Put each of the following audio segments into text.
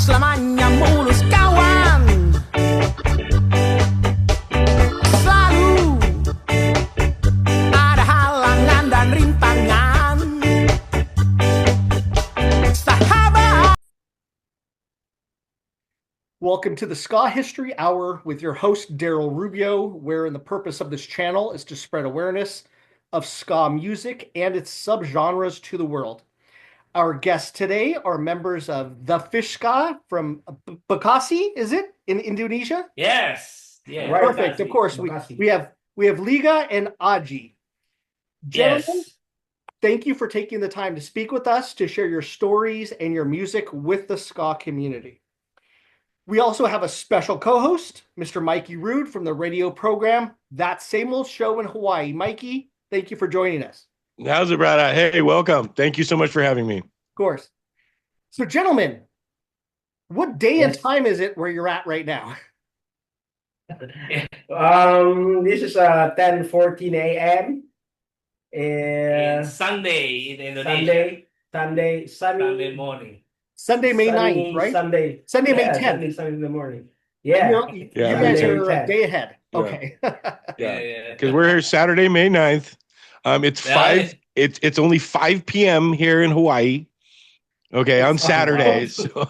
selamanya mulus kawan. Selalu ada halangan dan rintangan. Sahabat. Welcome to the Ska History Hour with your host, Daryl Rubio, wherein the purpose of this channel is to spread awareness of ska music and its subgenres to the world. Our guests today are members of the Fishska from Bekasi, is it, in Indonesia? Yes. Yeah. Right. Perfect. Of course, we have Liga and Adjie. Gentlemen, Yes. thank you for taking the time to speak with us, to share your stories and your music with the ska community. We also have a special co-host, Mr. Mikey Rude from the radio program That Same Old Show in Hawaii. Mikey, thank you for joining us. How's it, Brad? Hey, welcome. Thank you so much for having me. Of course. So, gentlemen, what day and time is it where you're at right now? This is 10:14 a.m. It's Sunday in Indonesia. Sunday morning. Sunday, May 9th, right? Sunday, May 10th. Sunday in the morning. Yeah. You guys are a day ahead. Yeah. Okay. Yeah. Because we're here Saturday, May 9th. It's only 5 p.m. here in Hawaii. Okay, on Saturdays. So.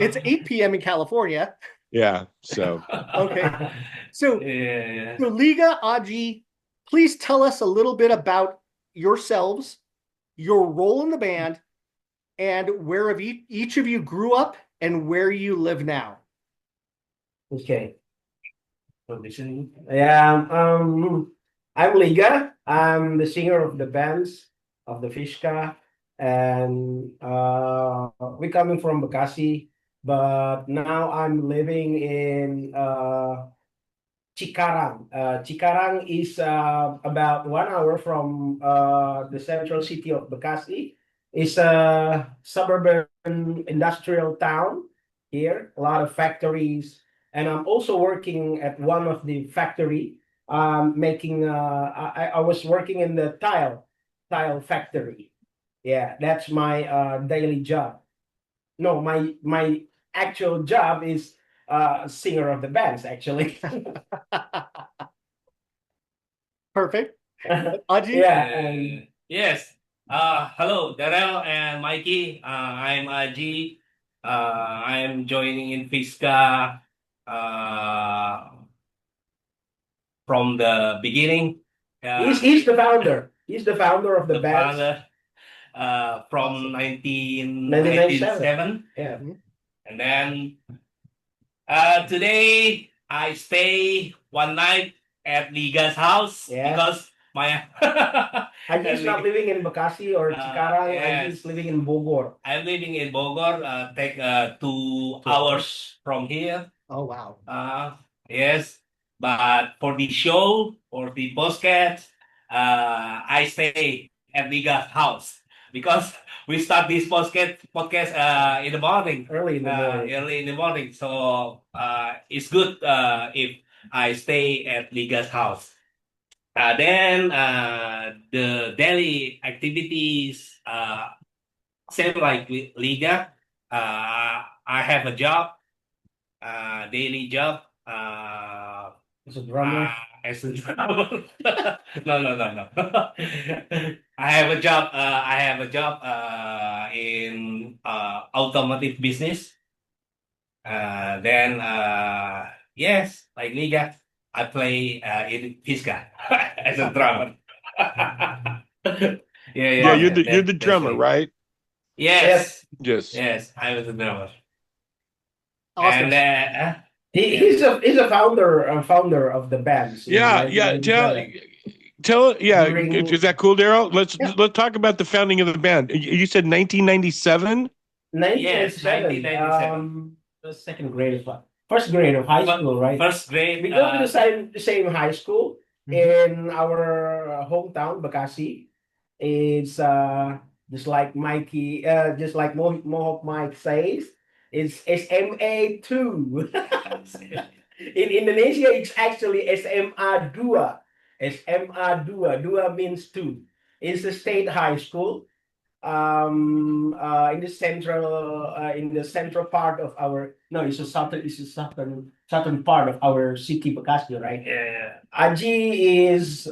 it's 8 p.m. in California. Yeah. So okay. So Liga, Adjie, please tell us a little bit about yourselves, your role in the band, and where have each of you grew up and where you live now. Okay. Yeah. I'm Liga. I'm the singer of the bands of the Fishska, and we're coming from Bekasi, but now I'm living in Cikarang. Cikarang is about 1 hour from the central city of Bekasi. It's a suburban industrial town here, a lot of factories, and I'm also working at one of the factory. I was working in the tile factory. Yeah, that's my daily job. No, my actual job is singer of the bands, actually. Perfect. Adjie? Yeah. Yes. Hello, Darrell and Mikey. I'm Adjie. I'm joining in Fishska from the beginning. He's the founder. He's the founder of the band. From 1997. Yeah. And then today I stay one night at Liga's house because my Adjie's not living in Bekasi or Cikarang. Yes. Adjie's living in Bogor. I'm living in Bogor. Take 2 hours from here. Oh wow. Yes, but for the show or the podcast, I stay at Liga's house because we start this podcast in the morning. Early in the morning. So it's good if I stay at Liga's house. Then the daily activities, same like with Liga. I have a job, daily job. As a drummer. No. I have a job. In automotive business. Then yes, like Liga, I play in Fishska as a drummer. yeah, you're the drummer, right? Yes. Yes. Yes, I was a drummer. Awesome. And He's a founder of the band. Yeah. Tell. Is that cool, Daryl? Let's talk about the founding of the band. You said 1997. 1997. Second grade, first grade of high school, right? First grade. We go to the same high school in our hometown, Bekasi. It's just like Mikey, just like Mohawk Mike says, it's SMA 2. In Indonesia, it's actually SMA 2. SMA 2. Dua means two. It's a state high school. in the central part of our, no, it's a southern part of our city, Bekasi, right? Yeah. Adjie is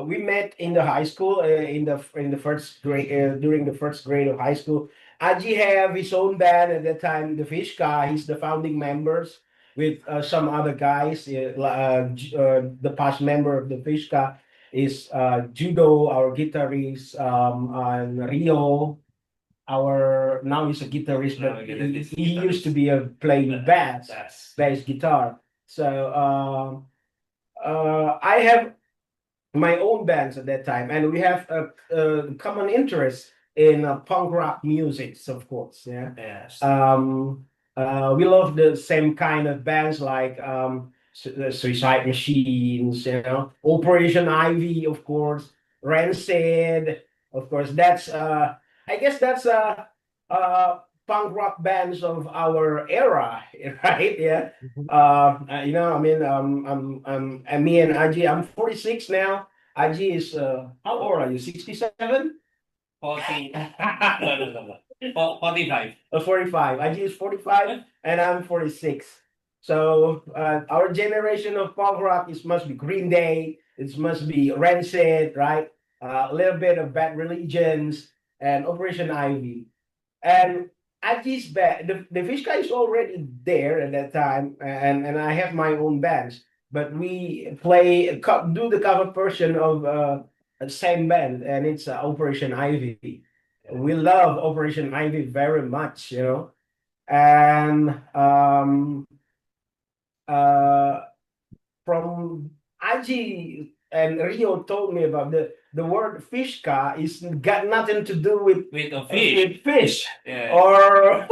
we met in the high school, in the first grade, during the first grade of high school. Adjie have his own band at that time, the Fishska. He's the founding members with some other guys. The past member of the Fishska is Judo, our guitarist, and Rio. Our now he's a guitarist, Now but he's a he used to guitarist. be playing bass That's guitar. So I have my own bands at that time, and we have a common interest in punk rock music, of course. Yeah. yes. We love the same kind of bands like the Suicide Machines, Operation Ivy, of course, Rancid, of course. That's I guess that's punk rock bands of our era, right? Yeah. I mean, and me and Adjie, I'm 46 now. Adjie is how old are you? 67? 40. No. 45. 45. Adjie is 45, and I'm 46. So our generation of punk rock must be Green Day. It must be Rancid, right? A little bit of Bad Religions and Operation Ivy. And Adjie's band, the Fish Guy is already there at that time, and I have my own bands, but we do the cover version of the same band, and it's Operation Ivy. We love Operation Ivy very much, and from Adjie and Rio told me about the word Fishka is got nothing to do with a fish. fish Yeah. or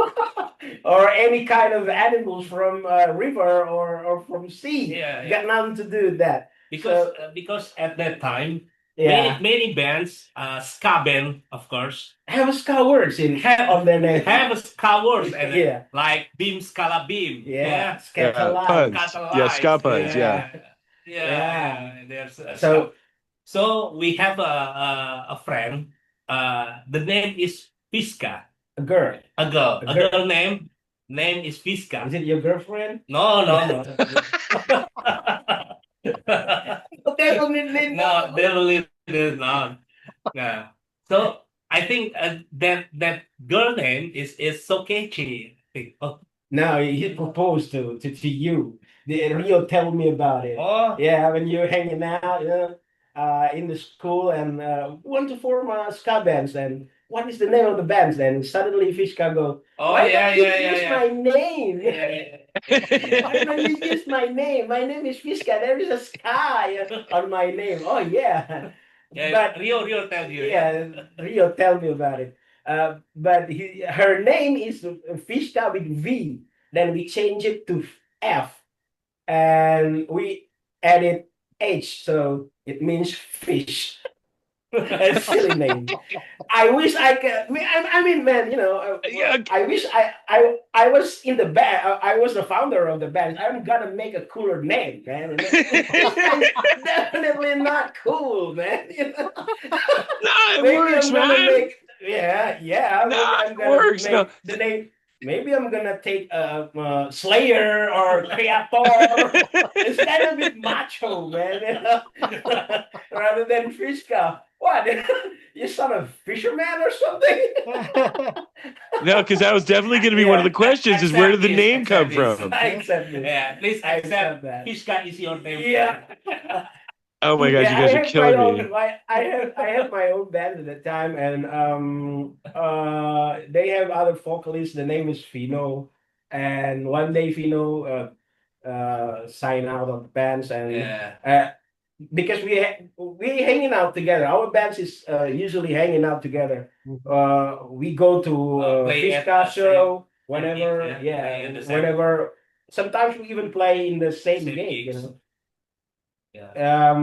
or any kind of animals from river or from sea. Yeah. Got nothing to do with that. Because at that time, Yeah, many bands, ska band, of course, have ska words on their name. have a ska words and Yeah. like beam, scala beam. Yeah, Yeah, Scatalize. puns. Yeah, ska puns. Yeah. Yeah. There's So so we have a friend. The name is Fishska. a girl. A girl. A A girl. girl name is Fishska. Is it your girlfriend? No. Definitely No, definitely not. Yeah. So I think that girl name is so catchy. Oh, No, he proposed to you. The Rio tell me about it. oh, Yeah, when you're hanging out, in the school and want to form ska bands, and what is the name of the bands? And suddenly Fishka go, oh, why yeah, don't you yeah, use yeah. my name? Yeah. Why don't you use my name? My name is Fishka. There is a sky on my name. Oh yeah. Yeah, But Rio tell you. yeah, Rio tell me about it. But her name is Fishka with V. Then we change it to F, and we added H, so it means fish. A silly name. I wish I could. I mean, man, Yeah. I wish I was in the band. I was the founder of the band. I'm gonna make a cooler name, man. It's definitely not cool, man. It Maybe works, I'm gonna man. make yeah. Maybe Nah, I'm it gonna works. make No. the name. Maybe I'm gonna take Slayer or Creator. It's kind of a bit macho, man. Rather than Fishka. What? You son of fisherman or something? No, because that was definitely going to be one of the questions: is where did the name come from? I accept it. Yeah, please I accept that. Fishka is your name. Yeah. Oh my gosh, Yeah, you guys I are have killing my me. own. I have my own band at the time, and they have other vocalists. The name is Fino, and one day Fino sign out of bands, and Yeah. because we hanging out together. Our bands is usually hanging out together. We go to Play at Fishka the show whenever. play Yeah, in the same- whenever. Sometimes we even play in the same Same gig. gigs. Yeah.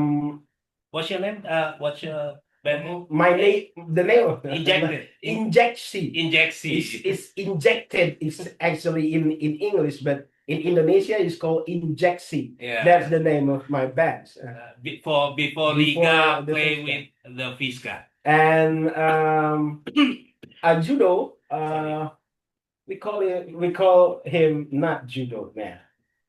What's your name? What's your band name? My name, the name of Injected. Injectie. Injectie. It's injected. It's actually in English, but In Indonesia, it's called Injeksi. Yeah. That's the name of my band. Before Liga the play Fishska. with the Fishska. And judo, Sorry. we call him not judo man.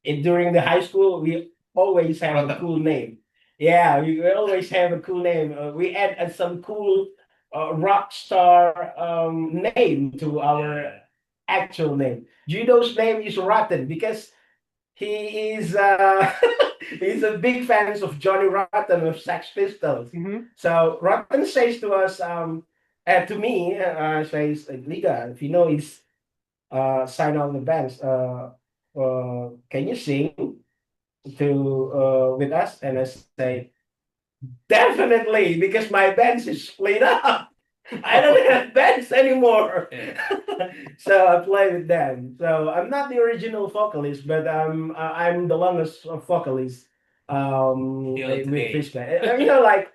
During the high school, we always have a cool name. Yeah, we always have a cool name. We add some cool rock star name to our actual name. Judo's name is Rotten because he is he's a big fan of Johnny Rotten of Sex Pistols. So Rotten says to us, to me, says Liga, if you know it's sign on the bands, can you sing to with us? And I say, definitely, because my bands is split up. I don't have bands anymore. So I play with them. So I'm not the original vocalist, but I'm the longest vocalist with today. Fishska. Like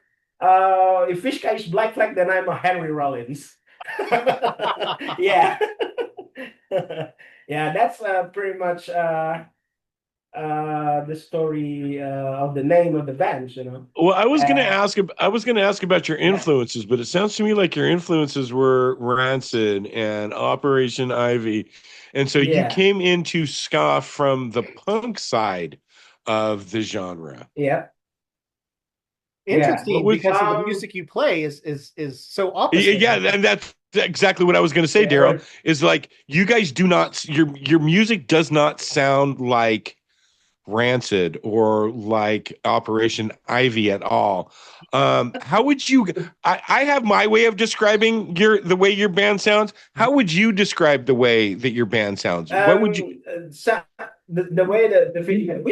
if Fishska is Black Flag, then I'm a Henry Rollins. Yeah. Yeah, that's pretty much the story of the name of the band, Well, I was going to ask about your influences, but it sounds to me like your influences were Rancid and Operation Ivy. And so you came into ska from the punk side of the genre. Yeah. Interesting, because of the music you play is so opposite. Yeah, and that's exactly what I was going to say, Daryl. Is like you guys do not your music does not sound like Rancid or like Operation Ivy at all. How would you? I have my way of describing the way your band sounds. How would you describe the way that your band sounds? What would you? The way that the video,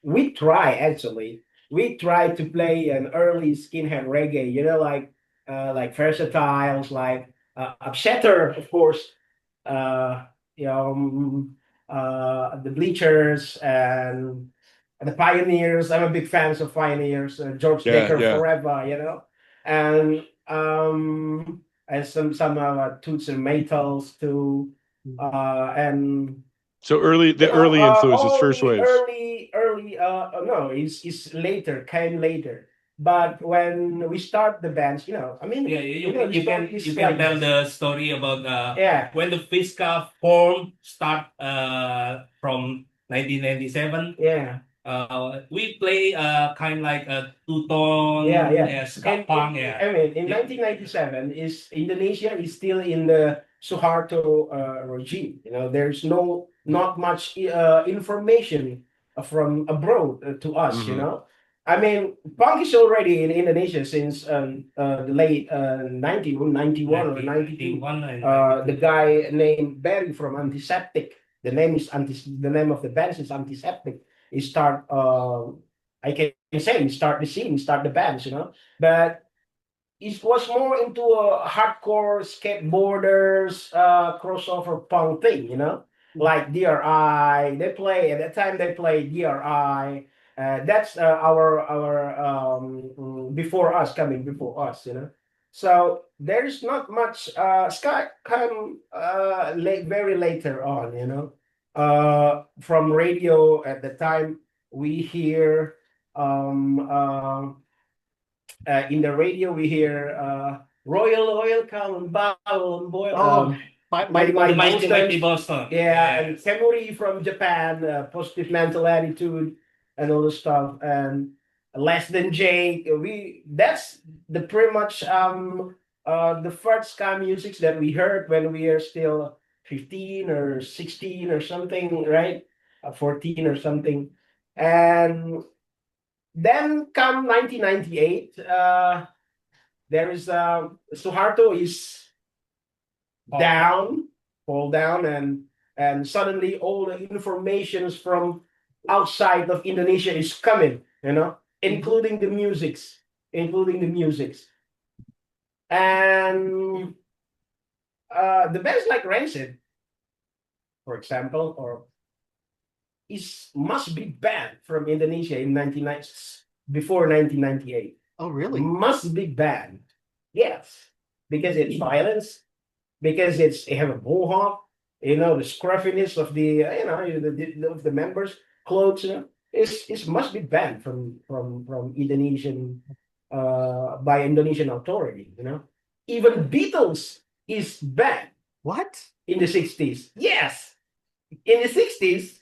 we try actually. We try to play an early skinhead reggae, like Versatiles, like Upsetter, of course, the Bleachers and the Pioneers. I'm a big fan of Pioneers, George Decker forever, and some Toots and Maytals too, and. So early influences, first waves. No, it's later, came later. But when we start the bands, you can tell the story about when the Fishska formed start from 1997. Yeah. We play kind of like a two-tone ska punk. In 1997, Indonesia is still in the Suharto regime. There's not much information from abroad to us. Punk is already in Indonesia since the late 91 or 92. The guy named Barry from Antiseptic. The name of the band is Antiseptic. He start I can say start the scene, start the bands, but it was more into a hardcore skateboarders crossover punk thing, like DRI. They played DRI. That's our before us, coming before us, So there's not much ska come very later on, from radio. At the time we hear in the radio we hear Royal Oil, Calm and Bow and Boil. Mighty Boston. Yeah, and Kemuri from Japan, Positive Mental Attitude, and all the stuff, and Less Than Jake. That's the pretty much the first ska music that we heard when we are still 15 or 16 or something, right? 14 or something. And then come 1998, there is Suharto is fall down, and suddenly all the informations from outside of Indonesia is coming, including the musics. And the bands like Rancid, for example, or must be banned from Indonesia in before 1998. Oh, really? Must be banned. Yes, because it's violence, because they have a mohawk, You know, the scruffiness of the of the members' clothes. It must be banned from Indonesian by Indonesian authority. Even Beatles is banned What? in the 60s. Yes, in the 60s,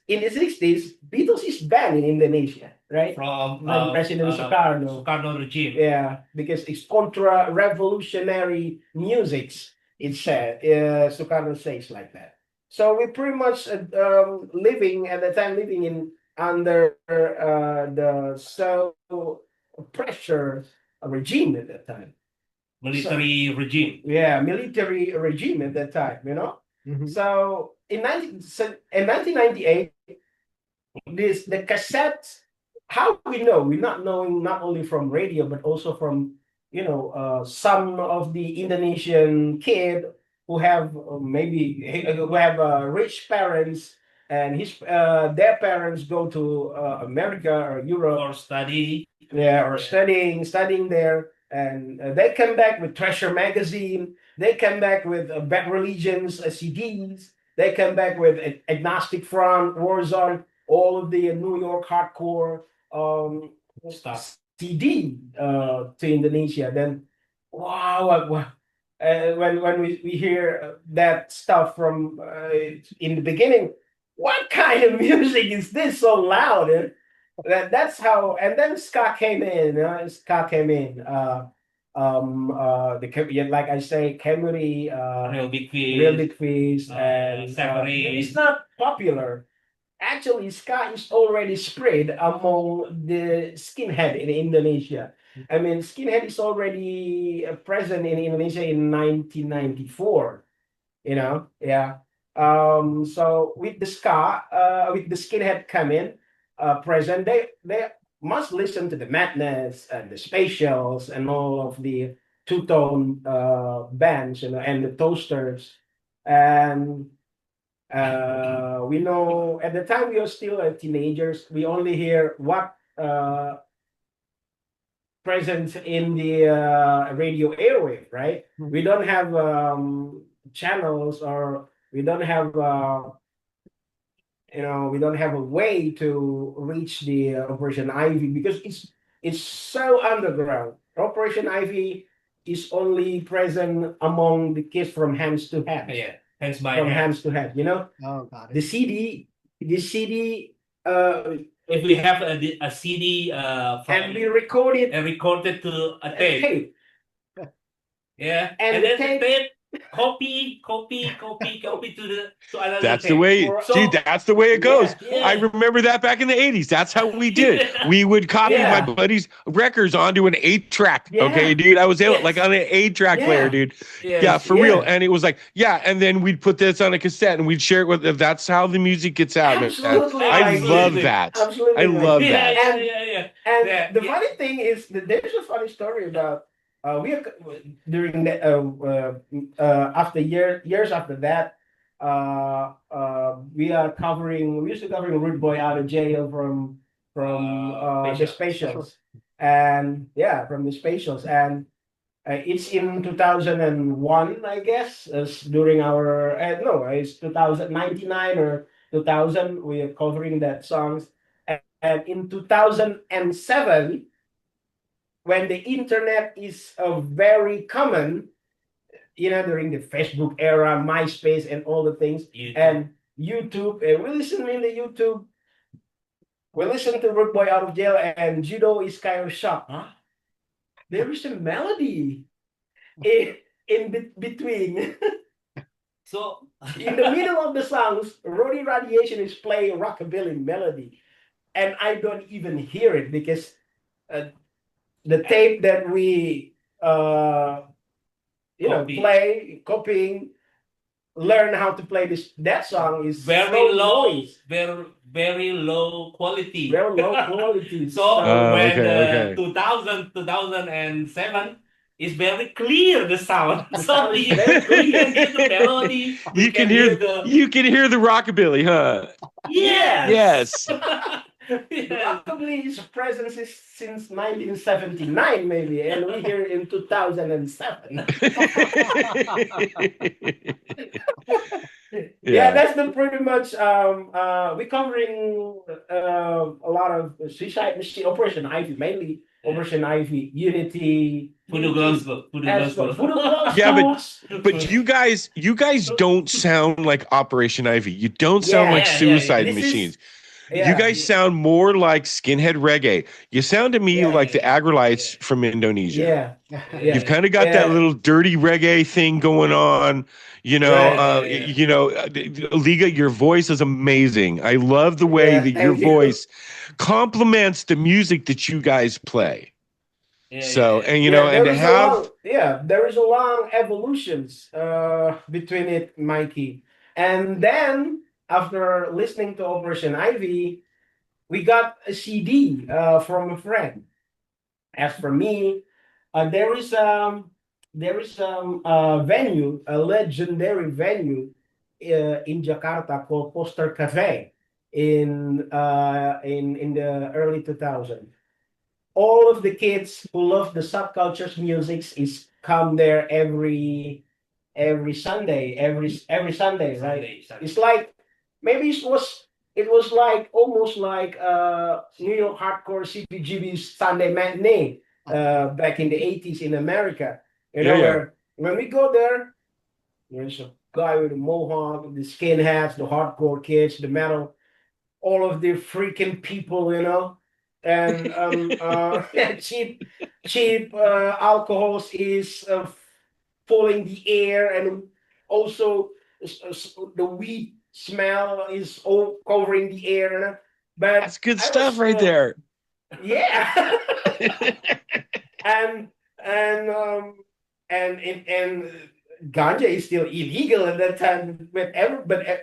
Beatles is banned in Indonesia, right? From President Sukarno. Sukarno regime. Yeah, because it's contra-revolutionary music. It said Sukarno says like that. So we pretty much living at the time living in under the so pressure regime at that time. Military regime. Yeah, military regime at that time. Mhm. So in 1998, the cassette. How we know? We're not knowing not only from radio but also from some of the Indonesian kid who have who have rich parents and their parents go to America or Europe For study. or studying there, and they come back with Treasure magazine. They come back with Bad Religions CDs. They come back with Agnostic Front, Warzone, all of the New York hardcore Stuff. CD to Indonesia. Then, wow, when we hear that stuff from in the beginning, what kind of music is this so loud? That's how, and then ska came in. Ska came in. Like I say, Camry, Real Big Fish. Real Big Fish, and Separate. it's not popular. Actually, ska is already spread among the skinhead in Indonesia. I mean, skinhead is already present in Indonesia in 1994. Yeah. So with the ska, with the skinhead coming present, they must listen to the Madness and the Spatials and all of the two-tone bands, and the Toasters. And we know at the time we were still teenagers. We only hear what present in the radio airwave, right? We don't have channels, or we don't have we don't have a way to reach the Operation Ivy because it's so underground. Operation Ivy is only present among the kids from hands to hands. Yeah. Hands by From hands. hands to hand. Oh, got it. The CD. If we have a CD And we recorded and recorded to a a tape. tape. Yeah. And And the then tape- the tape copy to another That's tape. the way, So- dude. That's the way it goes. Yeah. I remember that back in the 80s. That's how we did. We would copy Yeah. my buddy's records onto an 8-track. Yeah. Okay, dude. I was able, Yes. like on an 8-track Yeah. player, dude. Yes. Yeah, for Yeah. real. And it was like, yeah. And then we'd put this on a cassette and we'd share it with. That's how the music gets out. Man. Absolutely. I Like love it. that. Absolutely. I like love it. Yeah, that. yeah. And Yeah, the yeah. funny thing is that there's a funny story about we are during the after years after that we used to covering Rude Boy Out of Jail from the Spatials, and from the Spatials, and it's in 2001, I guess, as during our no, it's 2099 or 2000. We are covering that songs, and in 2007, when the internet is very common, during the Facebook era, MySpace, and all the things, and YouTube, and we listen in the YouTube. We listen to Rude Boy Out of Jail, and Judo is kind of shocked. Huh? There is a melody in between. So In the middle of the songs, Roddy Radiation is playing rockabilly melody, and I don't even hear it because the tape that we Copy. play, copying, learn how to play that song is very so low, noise, very low quality. very low quality. So when okay. 2007 is very clear the sound. The So sound is we very can hear the melody. we You can hear the you can hear the rockabilly, huh? yes. Yes. Yeah. Rockabilly is present since 1979, maybe, and we hear it in 2007. Yeah, that's the pretty much we're covering a lot of suicide machine Operation Ivy, mainly Operation Ivy, Unity, Voodoo Gospel. Voodoo as well. Gospel. Voodoo Yeah, Gospel. but you guys don't sound like Operation Ivy. You don't sound Yeah, like yeah, yeah, yeah. Suicide this is Machines. You yeah, guys sound more like skinhead reggae. You sound to me yeah, like the yeah, Agrolites from Indonesia. yeah, You've yeah, kind of got that yeah, little dirty reggae thing going on. right, Liga, your voice is amazing. I love the way yeah. that your Thank you. voice complements the music that you guys play. yeah, So, yeah. and Yeah, and there to is a have, long there is a long evolutions between it, Mikey. And then after listening to Operation Ivy, we got a CD from a friend. As for me, there is venue, a legendary venue in Jakarta called Poster Cafe in the early 2000s. All of the kids who love the subcultures music is come there every Sunday, every Sunday, right? Sunday. It's like maybe it was like almost like New York hardcore CBGB's Sunday matinee back in the 80s in America. You yeah, know, yeah. where when we go there, there's a guy with a mohawk, the skinheads, the hardcore kids, the metal, all of the freaking people, and cheap alcohols is filling the air, and also the weed smell is all covering the air. But That's good I stuff was right there. yeah, and and um and ganja is still illegal at that time. But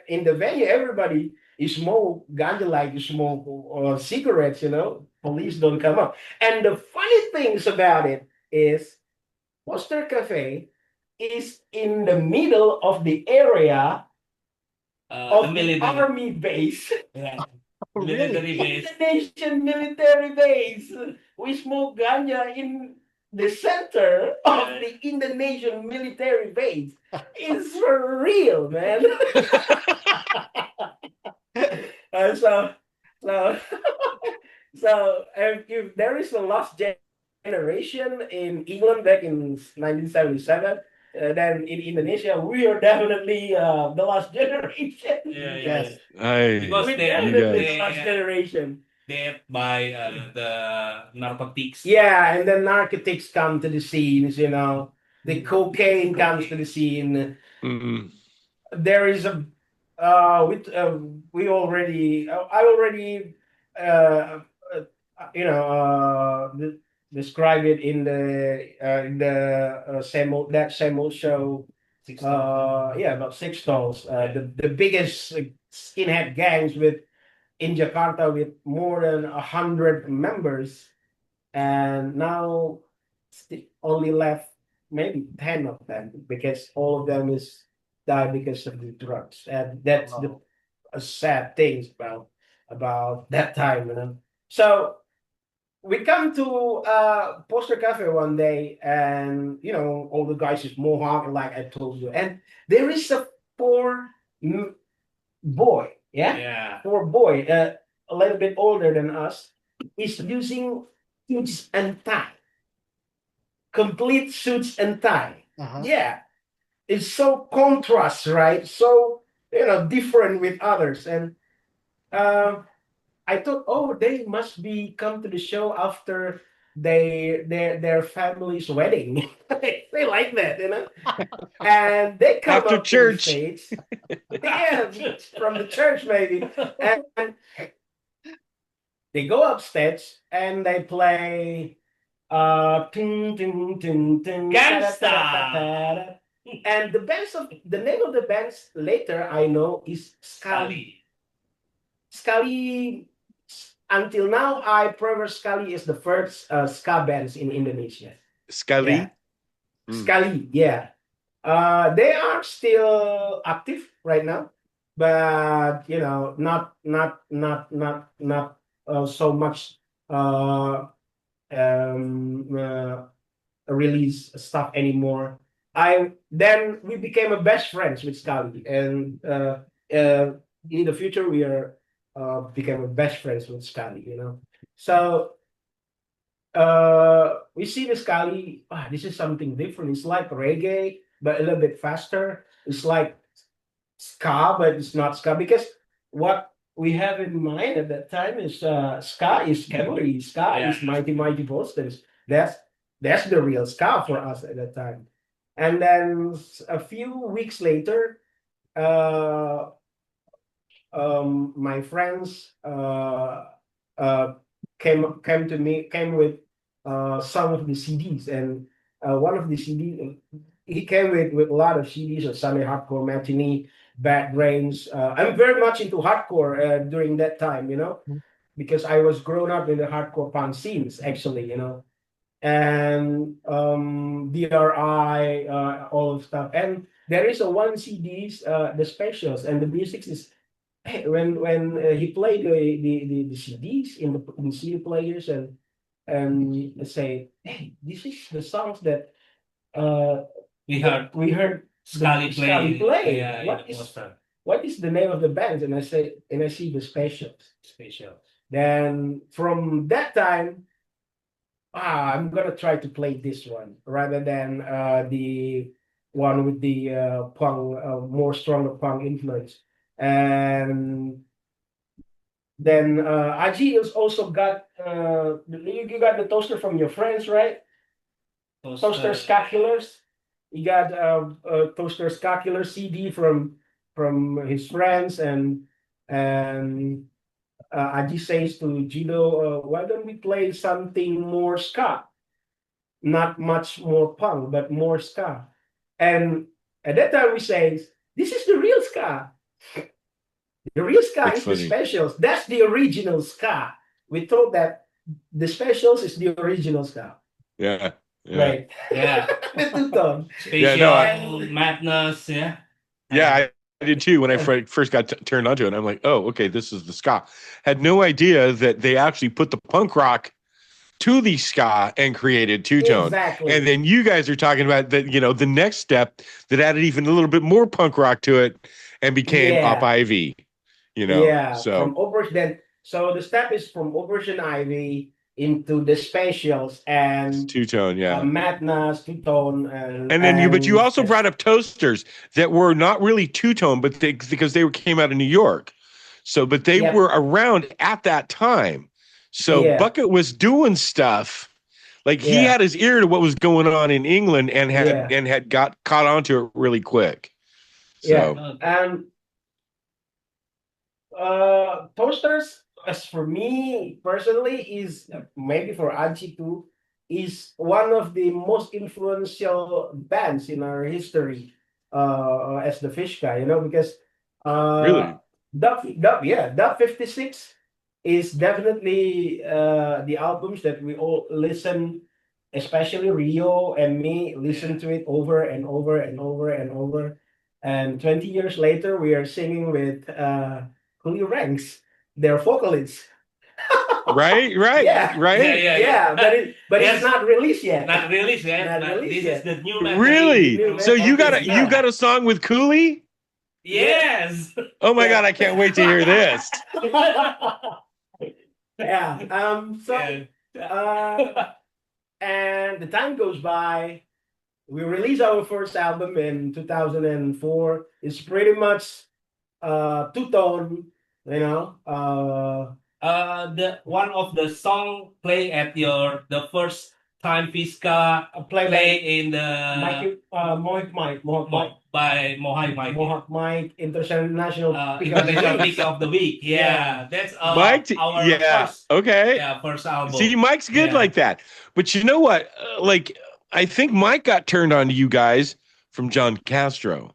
in the venue, everybody is smoke ganja like you smoke cigarettes. Police don't come up. And the funny things about it is, Poster Cafe is in the middle of the area The of the military. army base. Yeah. Really? Military base. Indonesian military base. We smoke ganja in the center of the Indonesian military base. It's for real, man. So, so, so if there is a lost generation in England back in 1977, then in Indonesia we are definitely the last generation. Yeah, Yes. Because We're they definitely the they last generation. they buy the narcotics. Yeah, and then narcotics come to the scenes, the cocaine comes to the scene. Mm-mm. There is a we already I already uh, describe it in the same old show. Yeah, about six stalls. The biggest skinhead gangs in Jakarta with more than 100 members, and now only left maybe 10 of them because all of them is died because of the drugs, and that's the sad things about that time. So we come to Poster Cafe one day, and all the guys is mohawk, like I told you, and there is a poor boy, Yeah. poor boy, a little bit older than us, is using suits and tie, complete suits and tie. Uh-huh. Yeah, it's so contrast, right? So different with others, and uh, I thought, oh, they must be come to the show after their family's wedding. They like that. And they come After up to the church. stage. Yeah, from the church maybe. And they go upstage and they play ting, ting, ting, ting, Gangsta. ta-da-ta-da-ta-da. And the name of the band later I know is Skali. Skali, until now, I prefer Skali is the first ska bands in Indonesia. Scully. Yeah. Skali, yeah. They are still active right now, but not so much uh, um, uh, release stuff anymore then we became a best friends with Scali, and in the future we are became a best friends with Scali. So we see the Scali. This is something different. It's like reggae, but a little bit faster. It's like ska, but it's not ska because what we have in mind at that time is ska is cavalry, ska is mighty mighty Boston's. That's the real ska for us at that time. And then a few weeks later, uh, my friends came with some of the CDs, and one of the CD he came with a lot of CDs of Sunday Hardcore Matinee, Bad Brains. I'm very much into hardcore during that time, because I was grown up in the hardcore punk scenes, actually, and DRI, all of stuff. And there is a one CDs, the specials, and the music is when he played the CDs in CD players, and say, hey, this is the songs that We heard we heard Scali play. Yeah, What is the name of the band? And I see the specials. special. Then from that time, I'm gonna try to play this one rather than the one with the punk, more stronger punk influence. And then Adjie has also got you got the toaster from your friends, right? Toaster Ska Killers. You got Toaster Ska Killer CD from his friends, and Adjie says to Jido, why don't we play something more ska? Not much more punk, but more ska. And at that time we say, this is the real ska. The real ska That's is funny. the specials. That's the original ska. We thought that the specials is the original ska. Yeah. Right. Yeah. The two-tone. Special Yeah, no, madness. Yeah. Yeah, I did too when I first got turned onto it. I'm like, oh, okay, this is the ska. Had no idea that they actually put the punk rock to the ska and created two-tone. Exactly. And then you guys are talking about that, the next step that added even a little bit more punk rock to it and became Op Ivy. Yeah, So from Operation. So the step is from Operation Ivy into the specials and two-tone, yeah. Madness, two-tone, And then but you also brought up toasters that were not really two-tone, but because they came out of New York. So, but they were around at that time. So Bucket was doing stuff. Like he had his ear to what was going on in England and had got caught onto it really quick. So and toasters, as for me personally, is maybe for Adjie too, is one of the most influential bands in our history as the Fishska, because really, Dub 56 is definitely the albums that we all listen, especially Rio and me, listen to it over and over and over and over. And 20 years later, we are singing with Julio Ranks, their vocalists. right, Yeah, but Yes. it's not released yet. Not released yet. Not but released this yet. is the new metal. really. New So you got metal. you got a song with Cooley? Yes. Oh my God, I can't wait to hear this. Yeah. And the time goes by. We released our first album in 2004. It's pretty much two-tone, The one of the song play at the first time Fishska play in the Mohawk Mike. by Mohai Mike. Mohawk Mike International International Pick of the Week. Yeah, that's Mike, our first, okay. first album. See, Mike's good like that. But you know what? I think Mike got turned on to you guys from John Castro.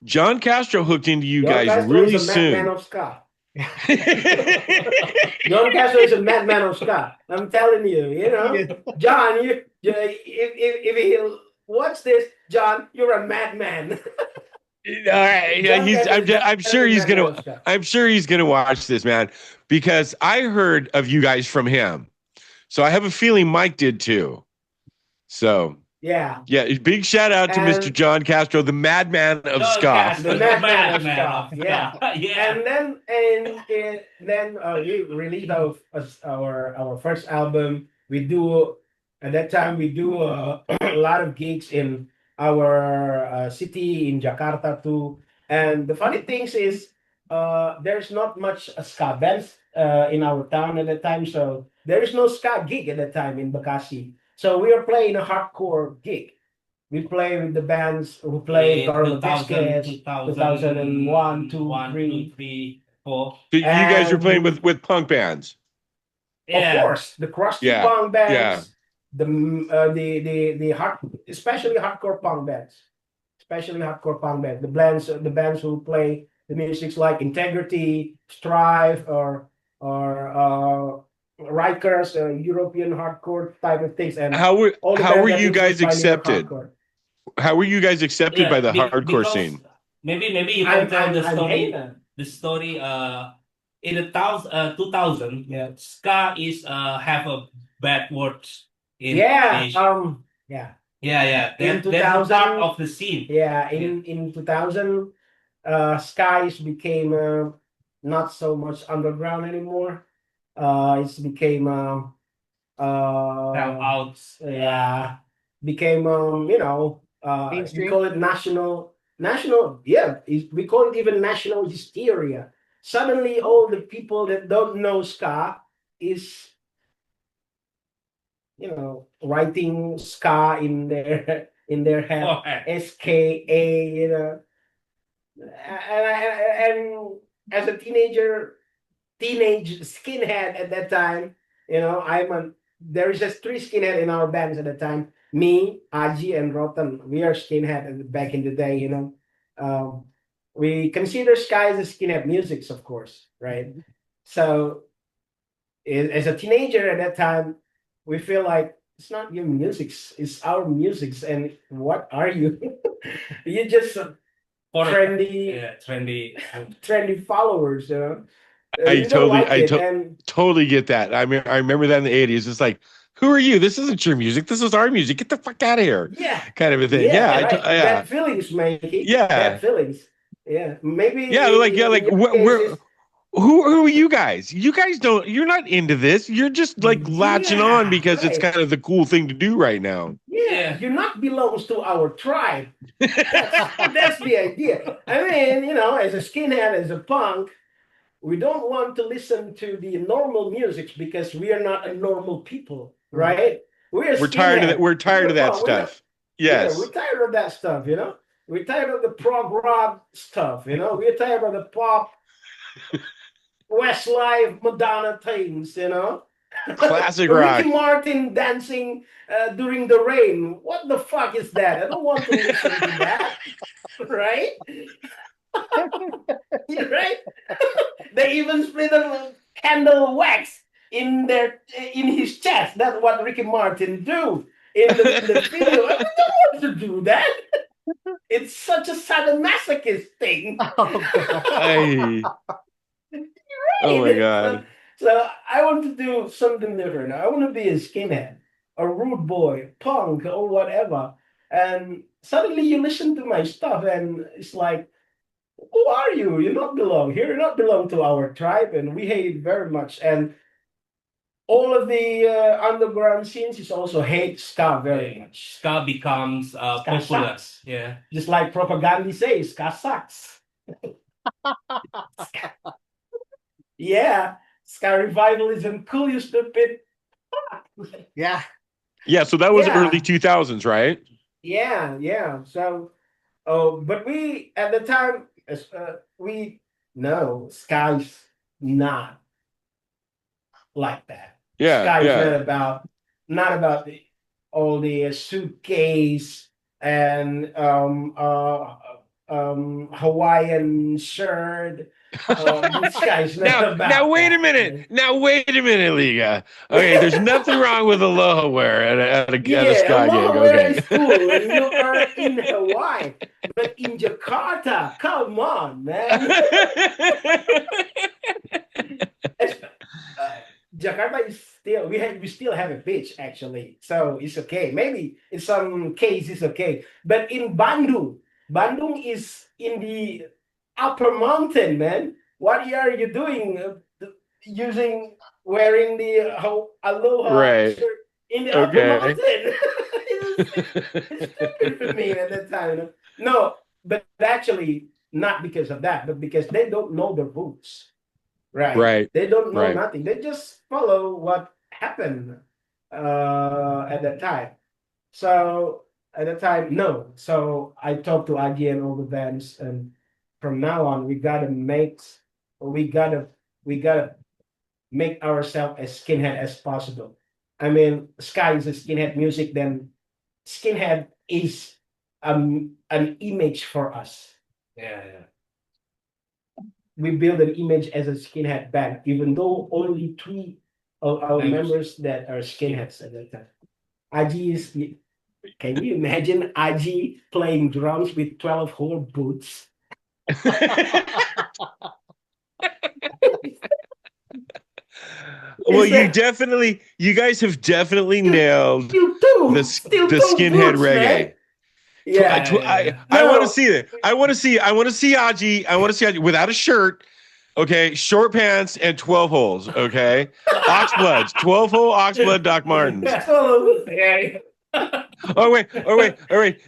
John Castro hooked into you John guys Castro really is a soon. madman of ska. John Castro is a madman of ska. I'm telling you, John, if he watch this, John, you're a madman. All right, I'm sure he's gonna watch this, man, because I heard of you guys from him. So I have a feeling Mike did too. So Yeah. Yeah, big shout out to Mr. And John Castro, the madman of John ska. Castro, the the madman of madman ska. Yeah. Yeah. And then we released our first album. We do at that time we do a lot of gigs in our city in Jakarta too. And the funny things is there's not much ska bands in our town at that time, so there is no ska gig at that time in Bekasi. So we are playing a hardcore gig. We play with the bands who play In Carlo 2000, Biscuits, 2001, 2, 3. 3, 4. So you guys are playing And with punk bands. of Yeah. course, the crusty Yeah, punk bands, yeah. the hard, especially hardcore punk bands, the bands who play the music like Integrity, Strive, or Rikers, European hardcore type of things, and How were all the how bands were that you guys influenced pioneer accepted? hardcore. How were you guys accepted by the hardcore because scene? maybe you can tell the I'm story. Hayden. The story in the 2000, Yeah. ska is have a bad words in Yeah, Asia. yeah, Yeah. In That's a 2000 part of the scene. yeah. In 2000, skies became not so much underground anymore. It's became Come out. yeah, became we Mainstream? call it national. Yeah, we call it even national hysteria. Suddenly, all the people that don't know ska is writing ska in their head, Oh, ska, and as a teenage skinhead at that time, there is just three skinhead in our bands at the time. Me, Adjie, and Rotten. We are skinhead back in the day. We consider ska as a skinhead music, of course, right? So as a teenager at that time, we feel like it's not your music's, it's our music's, and what are you? You just trendy, yeah, trendy. trendy followers, I you don't totally, like it, and totally get that. I mean, I remember that in the 80s. It's like, who are you? This isn't your music. This is our music. Get the fuck out of here. yeah, Kind of a thing. yeah, Yeah. right. Yeah. Bad feelings, Mikey. Yeah. Bad feelings. Yeah, maybe. Yeah. Like, yeah. Like, in your we're cases, who are you guys? You guys don't. You're not into this. You're just like latching on Yeah, because it's right. kind of the cool thing to do right now. Yeah, you not belongs to our tribe. That's the idea. I mean, as a skinhead, as a punk, we don't want to listen to the normal music because we are not a normal people, right? We're Tired of that. skinhead. We're tired of that We're not- stuff. Yeah, Yes. we're tired of that stuff, We're tired of the prog rock stuff, We're tired of the pop, Westlife, Madonna things, Classic Ricky rock. Martin dancing during the rain. What the fuck is that? I don't want to listen to that. Right? Right? They even split a candle wax in his chest. That's what Ricky Martin do in the video. I don't want to do that. It's such a sadomasochist thing. Hey. Oh my god. So I want to do something different. I want to be a skinhead, a rude boy, punk, or whatever. And suddenly you listen to my stuff, and it's like, who are you? You not belong here. You not belong to our tribe, and we hate it very much. And all of the underground scenes is also hate ska very much. Ska becomes popular. sucks. Yeah. Just like propaganda says, ska sucks. Yeah, ska revivalism, cool, you stupid. Yeah. Yeah. So that was Yeah. early 2000s, right? Yeah. So, but we at the time, we know Sky's not like that. Yeah. Sky's Yeah. not about all the suitcase and Hawaiian shirt. This guy's not about Now wait a that. minute. Now wait a minute, Liga. Okay, there's nothing wrong with aloha wear at a ska gig. Aloha wear Okay. is cool when you are in Hawaii, but in Jakarta, come on, man. Jakarta is still we still have a beach actually, so it's okay. Maybe in some case it's okay, but in Bandung is in the upper mountain, man. What are you doing? Using wearing the aloha Right. shirt in the upper Okay. mountain? It's stupid for me at that time. No, but actually not because of that, but because they don't know the rules. Right. Right. They don't know Right. nothing. They just follow what happened at that time. So at the time, no. So I talked to Adjie and all the bands, and from now on, we gotta, we gotta make ourselves as skinhead as possible. I mean, Sky is a skinhead music, then skinhead is an image for us. Yeah, yeah. We build an image as a skinhead band, even though only 3 of our members that are skinheads at that time. Adjie is, can you imagine Adjie playing drums with 12-hole boots? Well, Is that you guys have definitely nailed still the two skinhead boots, reggae. man? Yeah. I want to No. see it. I want to see Adjie. I want to see Adjie without a shirt. Okay, short pants and 12 holes. Okay, oxbloods, 12-hole oxblood Doc Martens. So, yeah. Oh wait.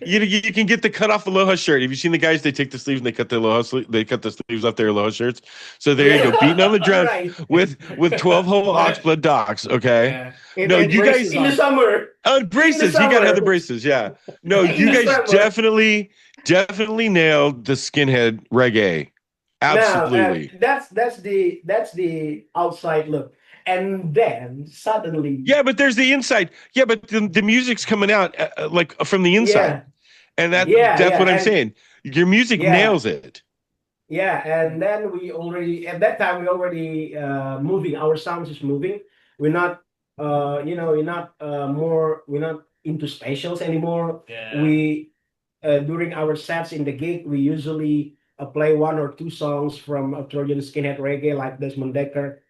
You can get the cut off Aloha shirt. Have you seen the guys? They take the sleeves and they cut the they cut the sleeves off their Aloha shirts. So there you go, beating on the drum Right. with 12-hole oxblood Docs. Okay. Yeah. No, And you guys. braces In the on. summer. Braces. You gotta have the braces. Yeah. No, In you the guys summer. definitely nailed the skinhead reggae. Now, Absolutely. that's the outside look, and then suddenly, Yeah, but there's the inside. Yeah, but the music's coming out like from the inside, yeah, and that's what I'm and saying. Your music yeah, nails it. yeah, and then we already at that time we already moving. Our sounds is moving. We're not, we're not into specials anymore. Yeah. We during our sets in the gig, we usually play 1 or 2 songs from Trojan Skinhead Reggae, like Desmond Decker,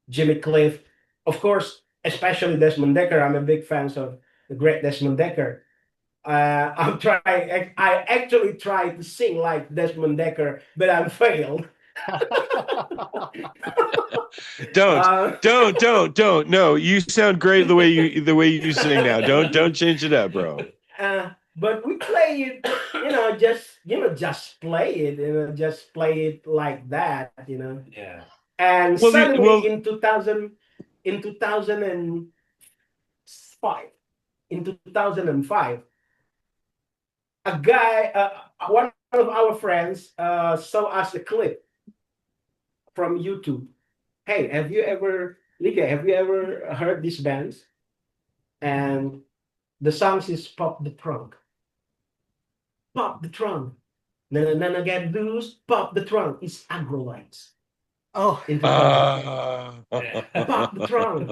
Jimmy Cliff. Of course, especially Desmond Decker. I'm a big fan of the great Desmond Decker. I actually tried to sing like Desmond Decker, but I failed. Don't. No, you sound great the way you sing now. Don't change it up, bro. But we play it, just play it, just play it like that, Yeah. And Well, suddenly in 2005, a guy, one of our friends, saw us a clip from YouTube. Hey, Liga, have you ever heard these bands? And the songs is Pop the Trunk. Pop the Trunk. Na get loose, pop the trunk. It's Agrolites. Oh, In 2000. Pop the trunk.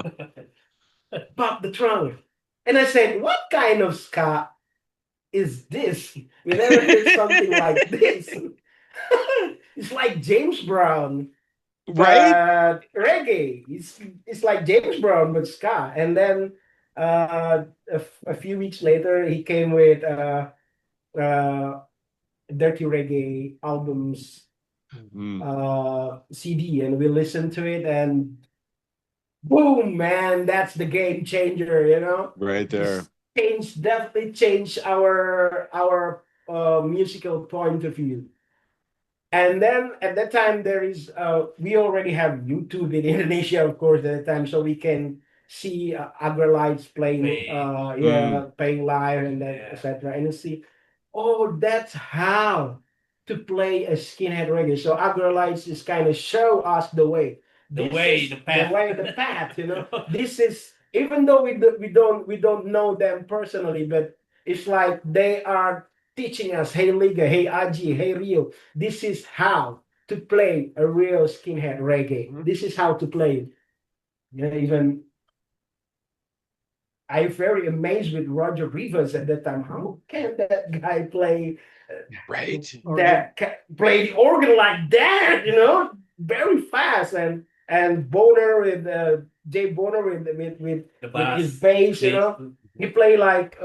Pop the trunk. And I said, what kind of ska is this? We never heard something like this. It's like James Brown, Right? but reggae. It's like James Brown, but ska. And then a few weeks later, he came with Dirty Reggae albums CD, and we listened to it, and boom, man, that's the game changer, Right there. Definitely changed our musical point of view. And then at that time there is we already have YouTube in Indonesia, of course, at the time, so we can see Agrolites playing playing live and that, etc. And you see, oh, that's how to play a skinhead reggae. So Agrolites is kind of show us the way. The path. This is, even though we don't know them personally, but it's like they are teaching us, hey Liga, hey Adjie, hey Rio, this is how to play a real skinhead reggae. This is how to play it. Even I'm very amazed with Roger Rivers at that time. How can that guy play Right. play the organ like that? Very fast. And Boner with Jay Bonner with his The bass, you know. He play like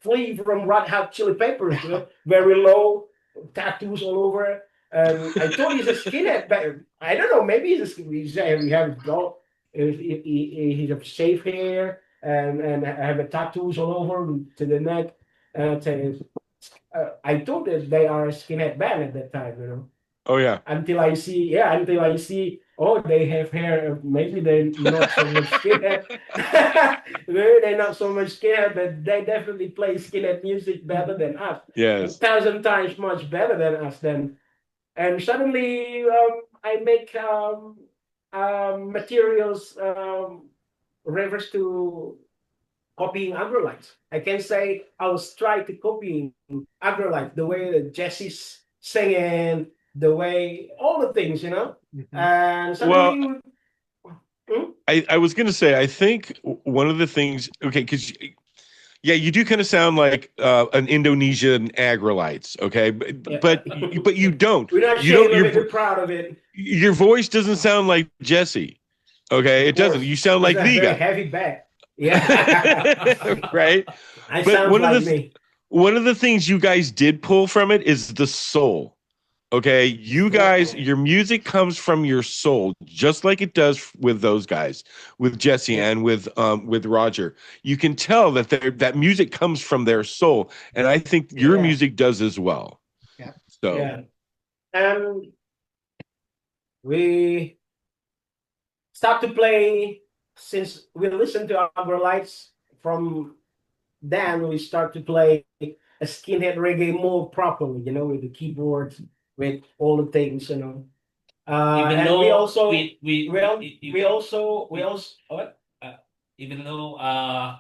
Flea from Red Hot Chili Peppers, you know, very low, tattoos all over. And I thought he's a skinhead, but I don't know. Maybe he's he have gold, he have shaved hair and have a tattoos all over to the neck. I thought that they are a skinhead band at that time, you know. Oh yeah. Until I see, oh, they have hair. Maybe they're not so much skinhead. Maybe they're not so much skinhead, but they definitely play skinhead music better than us. Yes. 1,000 times much better than us. Then, and suddenly I make materials reverse to copying Agrolites. I can say I was trying to copy Agrolites, the way that Jesse's singing, the way all the things, you know. And suddenly, I was going to say, I think one of the things, okay, because yeah, you do kind of sound like an Indonesian Agrolites, okay, but you don't. We're not ashamed of it. We're proud of it. Your voice doesn't sound like Jesse, okay? It doesn't. You sound like Liga. Very heavy back. Yeah. right. I sound like me. One of the things you guys did pull from it is the soul. Okay, you guys, your music comes from your soul, just like it does with those guys, with Jesse and with Roger. You can tell that that music comes from their soul, and I think your music does as well. Yeah. So, we start to play since we listen to our lights. From then we start to play a skinhead reggae more properly, you know, with the keyboards, with all the things, you know. Even though we also what? Even though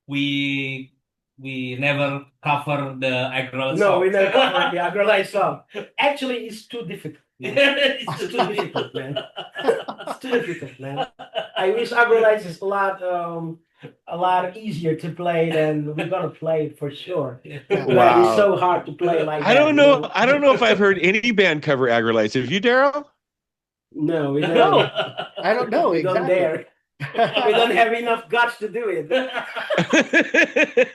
we never cover the Agrolites No, song. we never cover the Agrolites song. Actually, it's too difficult. It's too difficult, man. It's too difficult, man. I wish Agrolites is a lot easier to play than we're gonna play it for sure. But wow, it's so hard to play like that. I don't know. I don't know if I've heard any band cover Agrolites. Have you, Daryl? No, we don't. No, I don't know. We don't dare. We don't have enough guts to do it.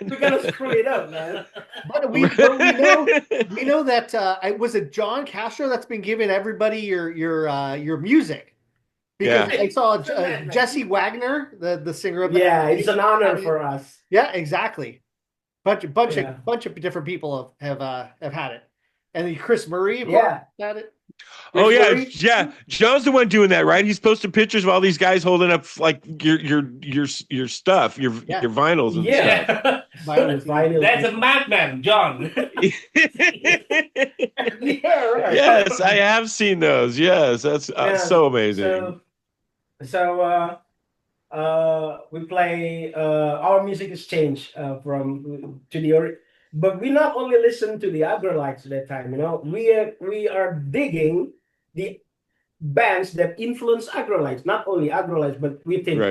We're gonna screw it up, man. But we know that was it John Castro that's been giving everybody your music. Because I saw Jesse Wagner, the singer of it's an honor for us. Yeah, exactly. Bunch of different people have had it, and then Chris Murray, had it. Yeah. John's the one doing that, right? He's posting pictures of all these guys holding up like your stuff, your vinyls and stuff. Vinyl. That's a madman, John. Yeah, right. Yes, I have seen those. Yes, that's so amazing. So we play. Our music has changed from to the. But we not only listen to the Agrolites at that time, you know, we are digging the bands that influence Agrolites, not only Agrolites, but we think,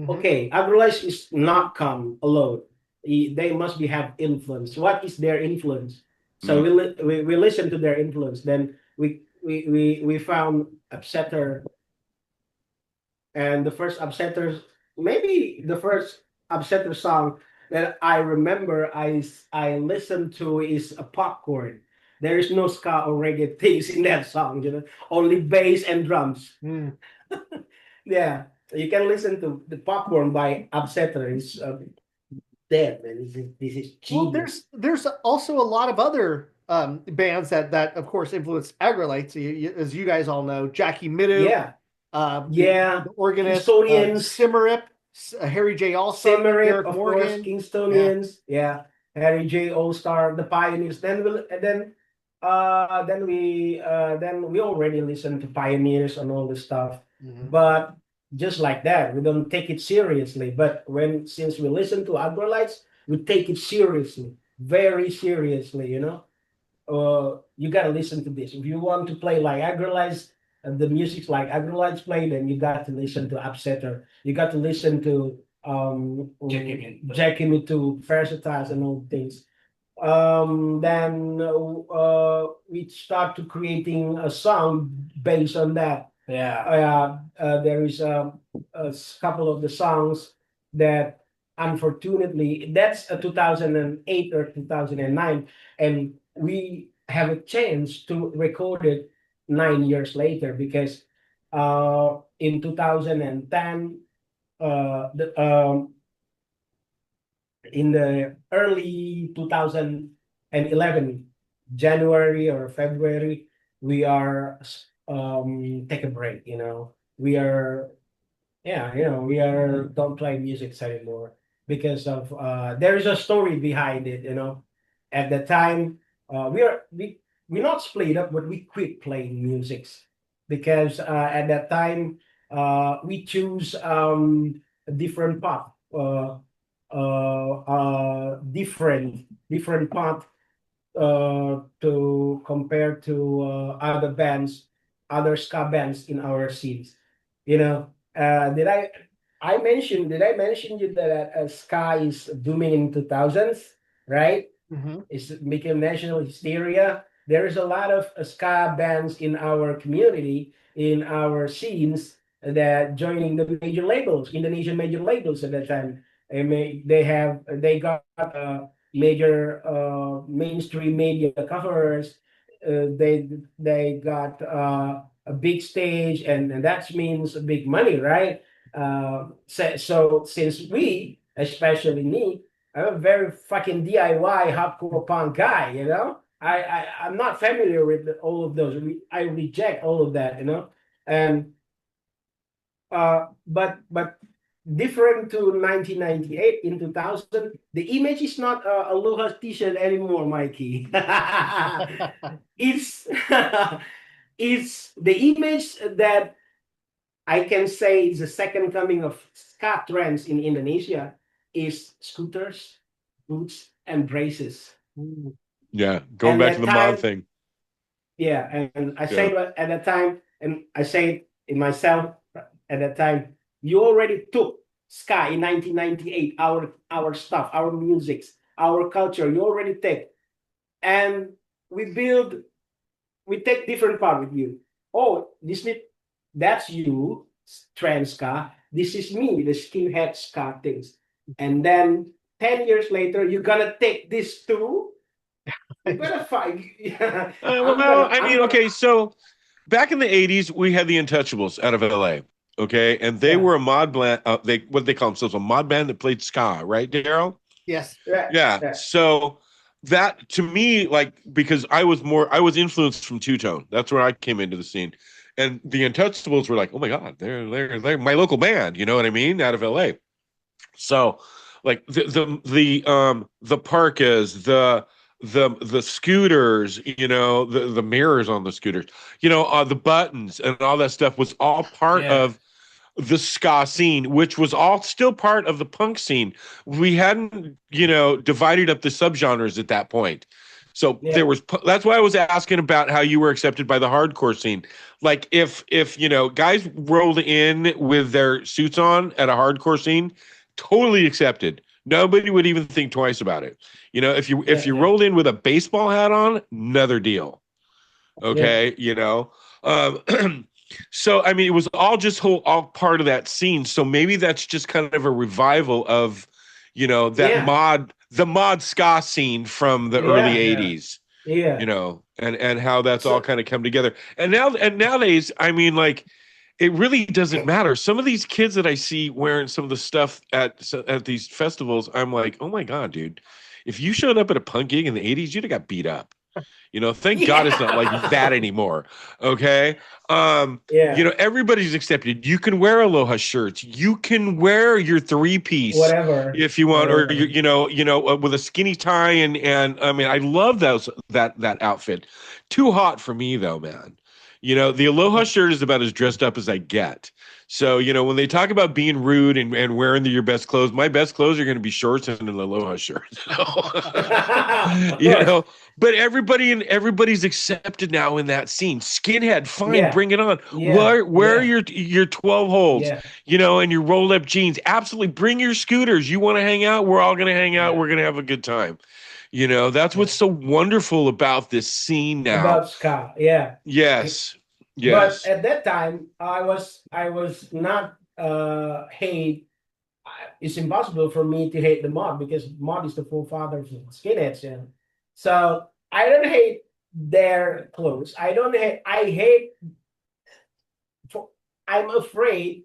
okay, Agrolites is not come alone. They must have influence. What is their influence? So we listen to their influence. Then we found Upsetter, and the first Upsetter, maybe the first Upsetter song that I remember I listened to is a Popcorn. There is no ska or reggae things in that song, you know, only bass and drums. Yeah, you can listen to the Popcorn by Upsetter. It's dead, man. This is genius. Well, there's also a lot of other bands that of course influenced Agrolites, as you guys all know. Jackie Midu, the organist, Simmerip. Harry J. All-Star, Eric of Morgan, course, Kingstonians, Harry J. All-Star, the Pioneers. Then we already listened to Pioneers and all this stuff. But just like that, we don't take it seriously. But since we listen to Agrolites, we take it seriously, very seriously. You know, you gotta listen to this if you want to play like Agrolites. And the music's like Agrolites play, then you got to listen to Upsetter. You got to listen to Jackie Mitu, Fersitas, and all things. Then we start to creating a song based on that. Yeah. There is couple of the songs that unfortunately that's a 2008 or 2009, and we have a chance to record it 9 years later because in 2010 the in the early 2011 January or February, we are take a break, we are, yeah, we are don't play music anymore because of there is a story behind it, at the time we not split up, but we quit playing musics because at that time we choose a different path, different path to compare to other bands, other ska bands in our scenes. Did I mention you that ska is booming in 2000s, right? It's became national hysteria. There is a lot of ska bands in our community, in our scenes that joining the major labels, Indonesian major labels at that time. They got major mainstream media covers. They got a big stage, and that means big money, right? So since we, especially me, I'm a very fucking DIY hardcore punk guy, I'm not familiar with all of those. I reject all of that, and but different to 1998 in 2000, the image is not Aloha t-shirt anymore, Mikey. it's it's the image that I can say is the second coming of ska trends in Indonesia is scooters, boots, and braces. Yeah, going And back to that the mod time, thing. yeah, and I Yeah. say it at that time, and I say it in myself at that time. You already took ska in 1998, our stuff, our musics, our culture. You already take, and we take different part with you. Oh, that's you, trans ska. This is me, the skinhead ska things. And then 10 years later, you're gonna take this too. You better fight. Yeah, Well, I I'm mean, gonna. okay, so back in the 80s, we had the Untouchables out of LA. Okay, and they Yeah, were a mod band. They call themselves a mod band that played ska, right, Daryl? Yes. yeah, Yeah. yeah, So that to me, like, because I was influenced from Two Tone. That's where I came into the scene, and the Untouchables were like, oh my god, they're my local band. You know what I mean? Out of LA. So, like the parkas, the scooters, the mirrors on the scooters, the buttons and all that stuff was all part Yeah. of the ska scene, which was all still part of the punk scene. We hadn't, divided up the subgenres at that point. So yeah, that's why I was asking about how you were accepted by the hardcore scene. Like if guys rolled in with their suits on at a hardcore scene, totally accepted. Nobody would even think twice about it. If yeah, you yeah, rolled in with a baseball hat on, another deal. yeah, Okay, Um, so I mean, it was all all part of that scene. So maybe that's just kind of a revival of, yeah, the mod ska scene from the early yeah, '80s. yeah. And how that's all So kind of come together. And nowadays, I mean, like, it really doesn't matter. Some of these kids that I see wearing some of the stuff at these festivals, I'm like, oh my god, dude! If you showed up at a punk gig in the '80s, you'd have got beat up. Thank God it's not like that yeah, anymore. Okay. yeah, Everybody's accepted. You can wear aloha shirts. You can wear your three piece whatever, if you want, or whatever. with a skinny tie and I mean, I love that outfit. Too hot for me though, man. The aloha shirt is about as dressed up as I get. So, when they talk about being rude and wearing your best clothes, my best clothes are going to be shorts and an aloha shirt. Of you course. know, but everybody's accepted now in that scene. Skinhead, fine, Yeah, bring it on. yeah, Wear yeah, your 12 holds, yeah, and your rolled up jeans. Absolutely, bring your scooters. You want to hang out? We're all gonna hang out. yeah, We're gonna have a good time. That's yeah. what's so wonderful about this scene now. About ska, yeah. Yes. But Yes. at that time, I was not hate. It's impossible for me to hate the mod because mod is the forefather of skinheads. Yeah. So I don't hate their clothes. I don't hate. I hate. For, I'm afraid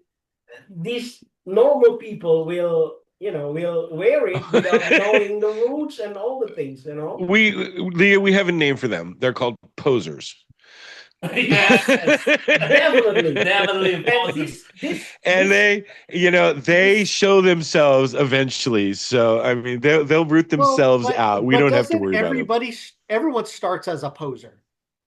these normal people will wear it without knowing the rules and all the things. Leah, we have a name for them. They're called posers. Yes, Definitely. definitely And important. And this they this show themselves eventually. So I mean, they'll root Well, themselves out. We but don't have to doesn't worry about them. everyone starts as a poser?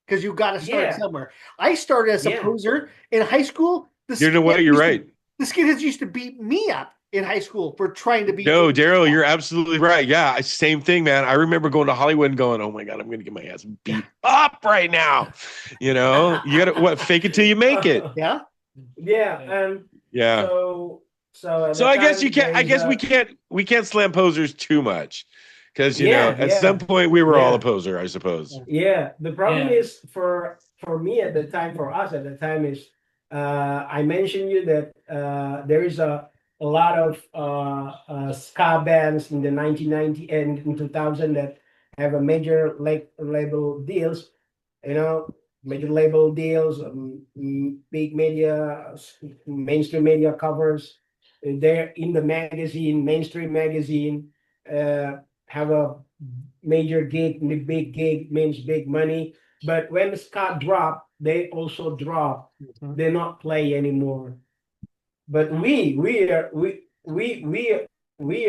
Because you got to start Yeah. somewhere. I started as a Yeah. poser in high school. You know what? You're right. The skinheads used to beat me up in high school for trying to be. No, Daryl, you're absolutely right. Yeah, same thing, man. I remember going to Hollywood and going, "Oh my God, I'm going to get my ass beat up right now." You got to fake it till you make it. Yeah. Yeah, and Yeah. so at So that I guess time, you can't. I there is guess we can't slam posers too much, because Yeah, at some yeah, point we were all a yeah. poser, I suppose. Yeah, the problem Yeah. is for me at the time, for us at the time is I mentioned you that there is a lot of ska bands in the 1990 and in 2000 that have a major label deals, major label deals, big media, mainstream media covers. They're in the magazine, mainstream magazine, have a major gig, big gig means big money. But when the ska drop, they also drop. Mhm. They not play anymore. But we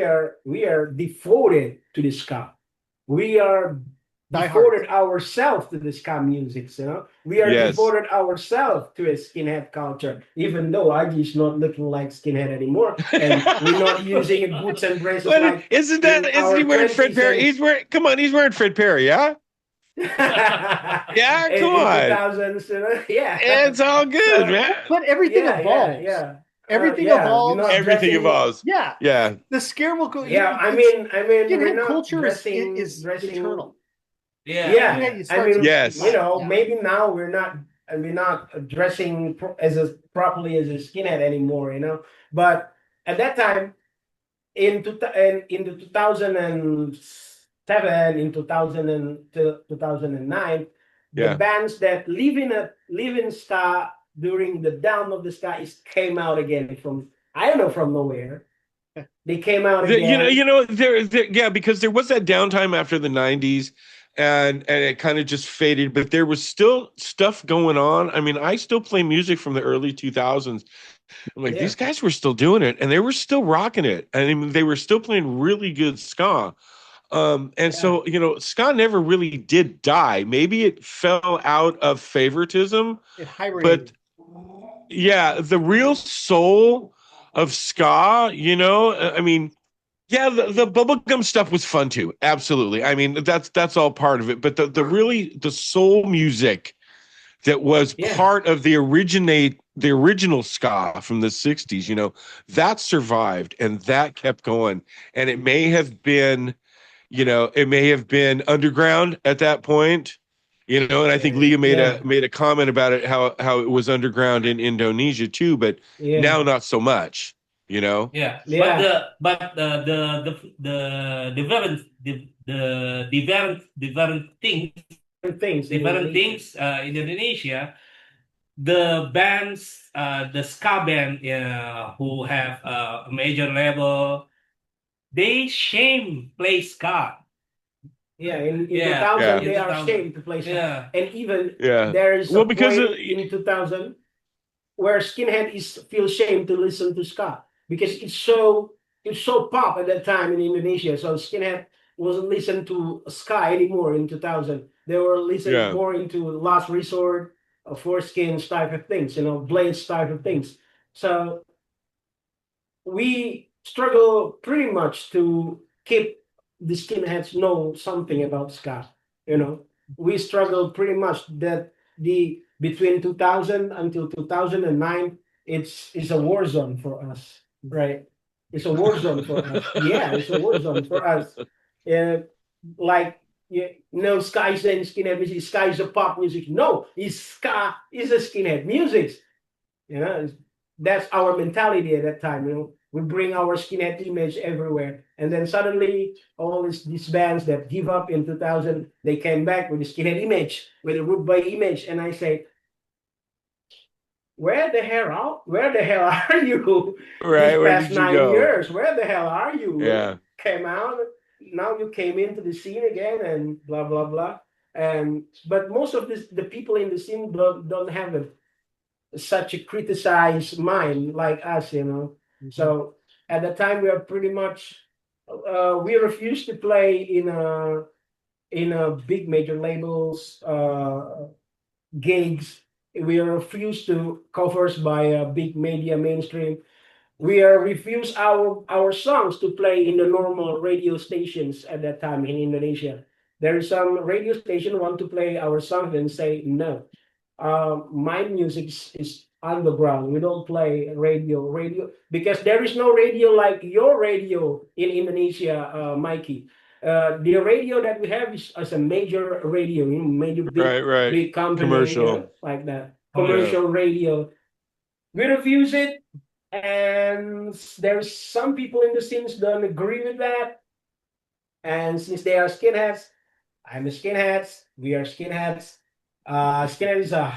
are devoted to the ska. We are Diehard. devoted ourselves to the ska music. We are Yes. devoted ourselves to a skinhead culture. Even though Adjie is not looking like skinhead anymore, and we're not using boots and braces What, like isn't in isn't he our wearing Fred 20s Perry? and He's wearing. Come on, he's wearing Fred Perry. Yeah. Yeah. Come in on. 2000s, yeah. It's all good, So, man. But everything yeah, evolves. yeah. Everything Yeah, we're evolves. not Everything dressing. evolves. Yeah. Yeah. The scare will go. Yeah, I it's- mean, we're skinhead not culture dressing, is dressing. eternal. Yeah. Yeah, Yeah, you I start mean, to- Yes. Yeah. maybe now we're not dressing properly as a skinhead anymore, But at that time, in the 2007, in 2000 and 2009, the Yeah. bands that live in ska during the down of the ska came out again from, I don't know, from nowhere. They came out again. Yeah, because there was that downtime after the '90s, and it kind of just faded. But there was still stuff going on. I mean, I still play music from the early 2000s. I'm like, Yeah. these guys were still doing it, and they were still rocking it. I mean, they were still playing really good ska. And so, ska never really did die. Maybe it fell out of favoritism, It hibernated. but yeah, the real soul of ska, I mean, yeah, the bubblegum stuff was fun too. Absolutely. I mean, that's all part of it. But the soul music that was Yeah. part of the original ska from the 60s, that survived and that kept going. And it may have been underground at that point, and I think Leah made a comment about it, how it was underground in Indonesia too, but Yeah. now not so much, Yeah. Yeah. But the different things Things. in Indonesia, the bands, the ska band who have a major label, they play ska. Yeah, in Yeah. 2000 Yeah. they In are 2000. ashamed to play ska. Yeah. And even Yeah. there is Well, a because point in 2000 where skinhead feel shame to listen to ska because it's so pop at that time in Indonesia. So skinhead wasn't listen to ska anymore in 2000. They were listening Yeah. more into Last Resort, Foreskins type of things, Blades type of things. So we struggle pretty much to keep the skinheads know something about ska. We struggle pretty much that the between 2000 until 2009, it's a war zone for us, right? It's a war zone for us. Yeah, it's a war zone for us. Like ska is a skinhead music, ska is a pop music. No, ska is a skinhead music. That's our mentality at that time. We bring our skinhead image everywhere, and then suddenly all these bands that give up in 2000, they came back with the skinhead image, with the root boy image, and I say, where the hell are you? Right. These Where past did you 9 years, where the hell are you? Yeah. Came out, now you came into the scene again, and blah blah blah. And but most of the people in the scene don't have such a criticized mind like us. So at the time we are pretty much we refused to play in a big major labels gigs. We are refused to covers by a big media mainstream. We are refused our songs to play in the normal radio stations at that time in Indonesia. There is some radio station want to play our songs and say no. My music is underground. We don't play radio because there is no radio like your radio in Indonesia, Mikey. The radio that we have is as a major radio, major Right. big company, Commercial. like that. Oh, yeah. Commercial radio. We refuse it, and there's some people in the scenes don't agree with that. And since they are skinheads, I'm a skinhead. We are skinheads. Skinhead is a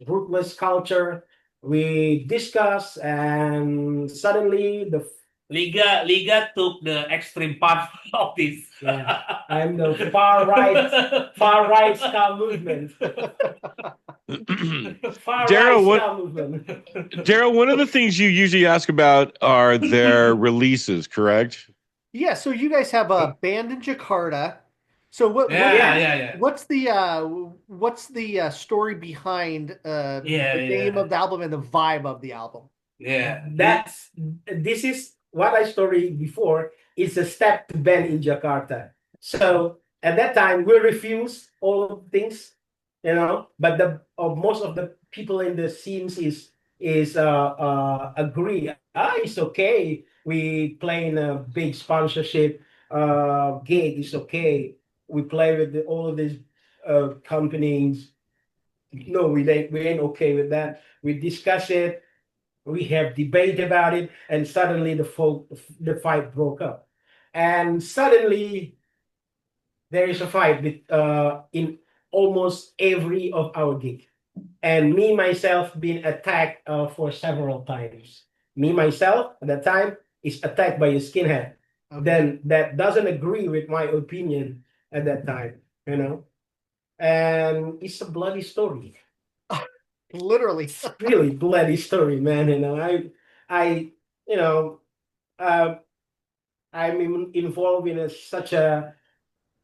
ruthless culture. We discuss, and suddenly Liga took the extreme part of this. I'm the far right ska movement. Far Daryl, right ska movement. Daryl, one of the things you usually ask about are their releases, correct? Yeah, so you guys have a band in Jakarta. So Yeah. what's the story behind the name of the album and the vibe of the album? Yeah. This is what I story before. It's a step to band in Jakarta. So at that time we refused all of things, but most of the people in the scenes is agree. It's okay. We play in a big sponsorship gig. It's okay. We play with all of these companies. No, we ain't okay with that. We discuss it. We have debate about it, and suddenly the fight broke up, and suddenly there is a fight in almost every of our gig, and me myself being attacked for several times. Me myself at that time is attacked by a skinhead. Then that doesn't agree with my opinion at that time, and it's a bloody story. Literally. Really bloody story, man. I'm involved in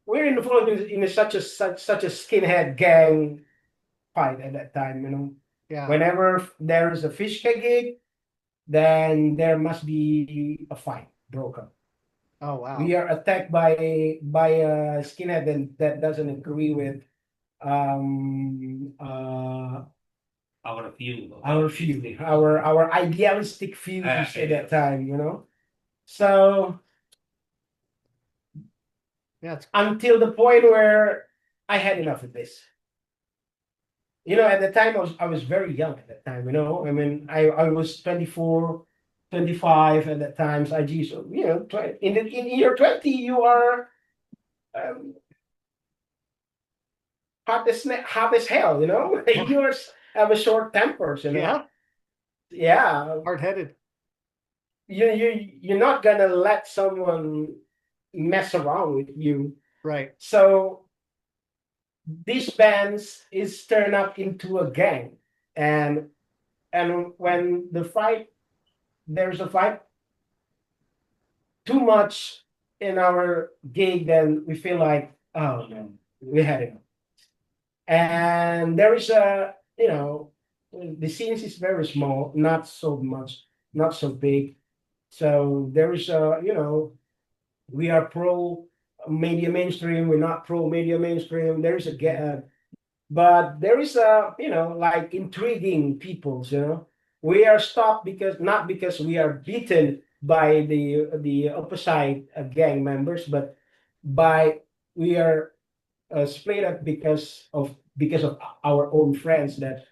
we're involved in such a skinhead gang fight at that time. Yeah. Whenever there is a Fishska gig, then there must be a fight broken. Oh wow. We are attacked by a skinhead that doesn't agree with Our view. our idealistic views at that time, So yeah, until the point where I had enough of this. At the time I was very young at that time, I mean I was 24, 25 at that time. So in your 20 you are hot as hell, you have a short temper, Yeah. Hard-headed. You're not gonna let someone mess around with you. Right. So these bands is turned up into a gang, and when there's a fight too much in our gig, then we feel like, oh man, we had it. And there is the scenes is very small, not so big. So there is we are pro media mainstream, we're not pro media mainstream. There is but there is like intriguing people, we are stopped not because we are beaten by the opposite gang members, but by we are split up because of our own friends that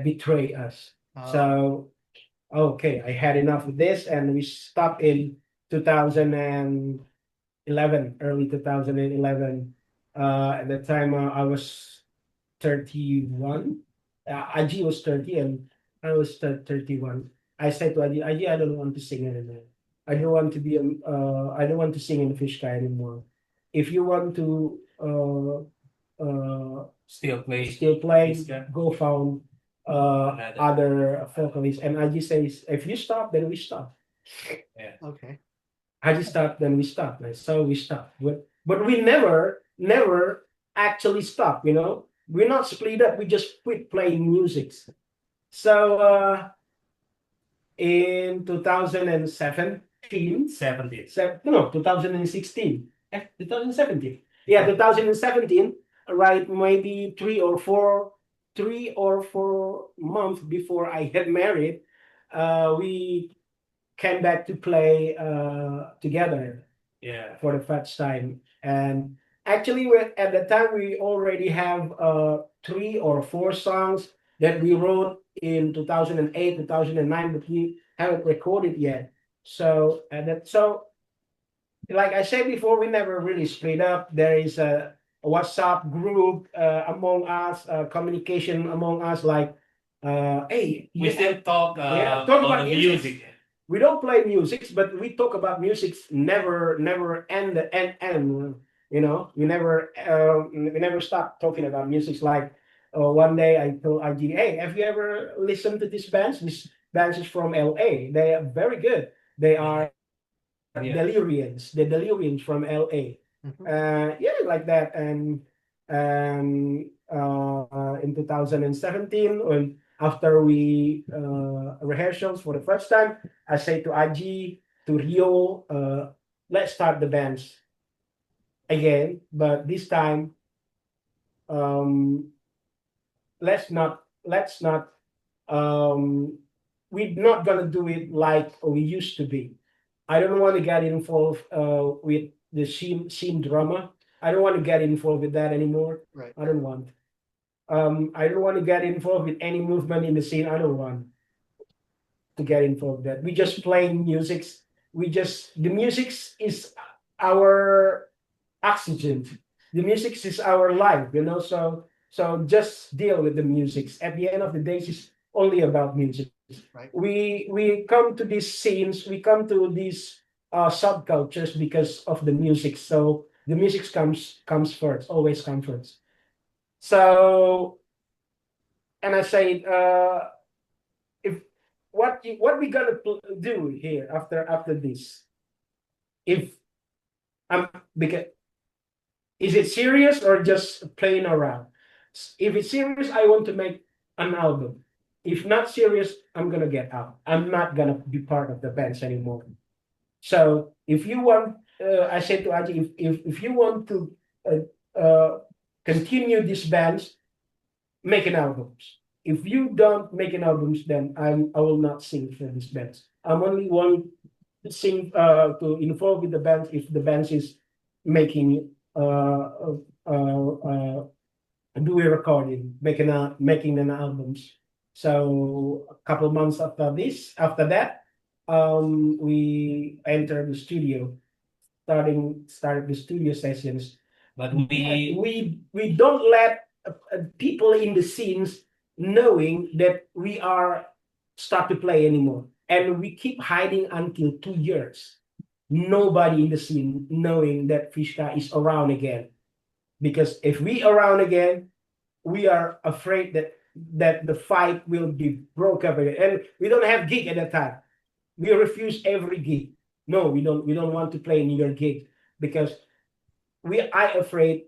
betray us. So okay, I had enough of this, and we stopped in 2011, early 2011. At the time, I was 31. Adjie was 30, and I was 31. I said to Adjie, I don't want to sing anymore. I don't want to be I don't want to sing in Fishka anymore. If you want to Still play. Fishka, go found Another. other vocalists. And Adjie says, if you stop, then we stop. Okay. Adjie stop, then we stop. And so we stop. But we never actually stop, you know. We're not split up, we just quit playing music. So in 2017, 2016, 2017. Yeah, 2017, right? Maybe 3 or 4 months before I get married, we came back to play together. Yeah. For the first time. And actually, at the time we already have 3 or 4 songs that we wrote in 2008, 2009, but we haven't recorded yet. So like I said before, we never really split up. There is a WhatsApp group among us, communication among us, like hey, We still talk talk on about the music. we don't play music, but we talk about music never end. You know, we never stop talking about music. Like one day I told Adjie, hey, have you ever listened to these bands? These bands is from LA. They are very good. They are Delirians. The Delirians from LA. Yeah, like that. And in 2017, when after we rehearsals for the first time, I say to Adjie, to Rio, let's start the bands again, but this time, let's not we're not gonna do it like we used to be. I don't want to get involved with the scene drama. I don't want to get involved with that anymore. Right. I don't want. I don't want to get involved with any movement in the scene. I don't want to get involved with that. We just playing music. The music is our oxygen. The music is our life, you know. So just deal with the music. At the end of the day, it's only about music. Right. We come to these scenes. We come to these subcultures because of the music. So the music comes first. Always comes first. So, and I say, if what we gonna do here after this? If I'm because is it serious or just playing around? If it's serious, I want to make an album. If not serious, I'm gonna get out. I'm not gonna be part of the bands anymore. So if you want, I said to Adjie, if you want to continue these bands, make an albums. If you don't make an albums, then I will not sing for these bands. I'm only one to sing to involve with the band if the band is making do a recording, making an albums. So a couple months after that, we entered the studio, started the studio sessions. But we don't let people in the scenes knowing that we are start to play anymore, and we keep hiding until 2 years. Nobody in the scene knowing that Fishka is around again, because if we around again, we are afraid that the fight will be broke up again, and we don't have gig at that time. We refuse every gig. No, we don't want to play in your gig because I afraid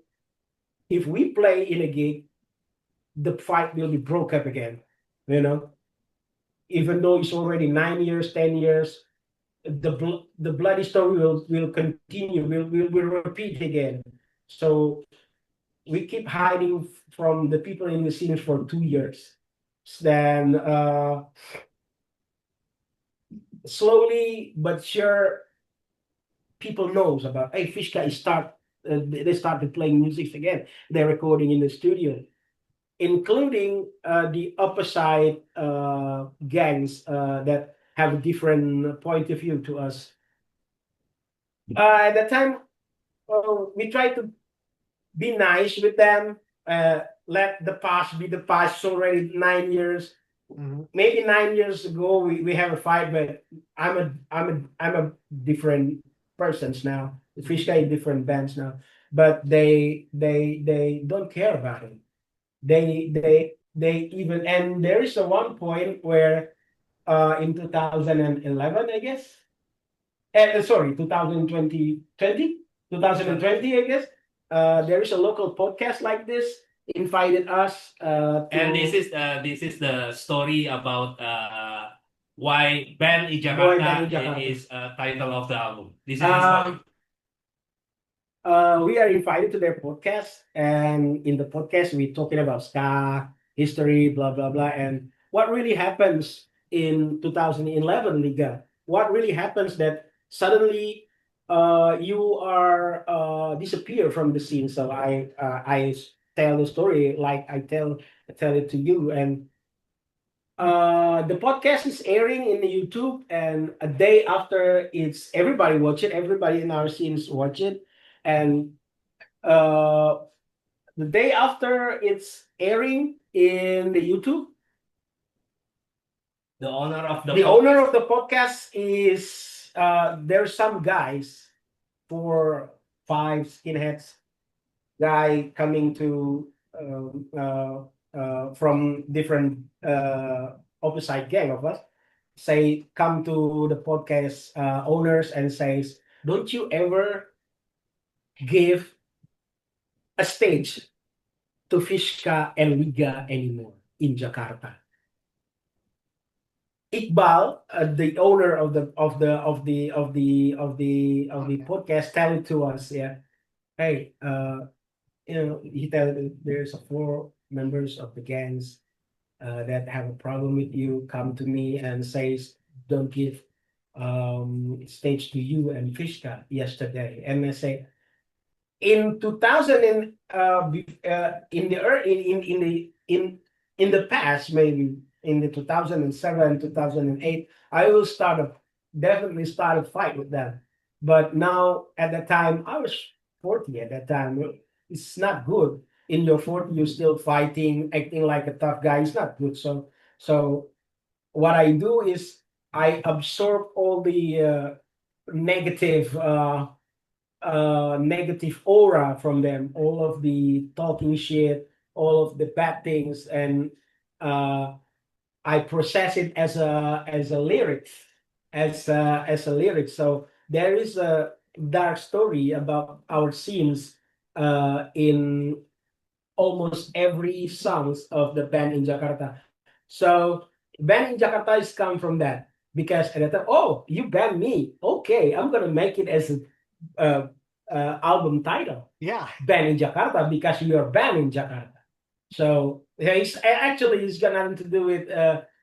if we play in a gig, the fight will be broke up again. You know, even though it's already 9 years, 10 years, the bloody story will continue. Will repeat again. So we keep hiding from the people in the scene for 2 years. Then slowly but sure, people knows about, hey, Fishka is they started playing music again. They're recording in the studio, including the opposite gangs that have a different point of view to us. At the time, we try to be nice with them. Let the past be the past. It's already 9 years. Maybe 9 years ago we have a fight, but I'm a different persons now. The Fishska is different bands now, but they don't care about it. They even, and there is a one point where in 2011, I guess. Sorry, 2020, I guess. There is a local podcast like this invited us And to this is the story about why Band in Boy Jakarta Band in Jakarta. is title of the album. This is the story. We are invited to their podcast, and in the podcast we're talking about ska history, blah blah blah, and what really happens in 2011 Liga. What really happens that suddenly you are disappear from the scene. So I tell the story like I tell it to you, and the podcast is airing in the YouTube, and a day after it's everybody watch it, everybody in our scenes watch it, and the day after it's airing in the YouTube, The owner of the owner of the podcast is there's some guys, 4, 5 skinheads guy coming to from different opposite gang of us, say come to the podcast owners and says, don't you ever give a stage to Fishska and Liga anymore in Jakarta. Iqbal, the owner of the podcast, tell it to us. Yeah, hey, he tell there's 4 members of the gangs that have a problem with you. Come to me and says, don't give stage to you and Fishka yesterday. And I say, in 2000 in the past, maybe in the 2007, 2008, I will definitely start a fight with them. But now, at that time, I was 40 at that time. It's not good. In your 40, you're still fighting, acting like a tough guy. It's not good. So what I do is I absorb all the negative aura from them, all of the talking shit, all of the bad things, and I process it as a lyric, as a lyric. So there is a dark story about our scenes in almost every songs of the band in Jakarta. So band in Jakarta is come from that, because at the time, oh, you banned me, okay, I'm gonna make it as a album title. Yeah. Band in Jakarta, because you are banned in Jakarta. So it's got nothing to do with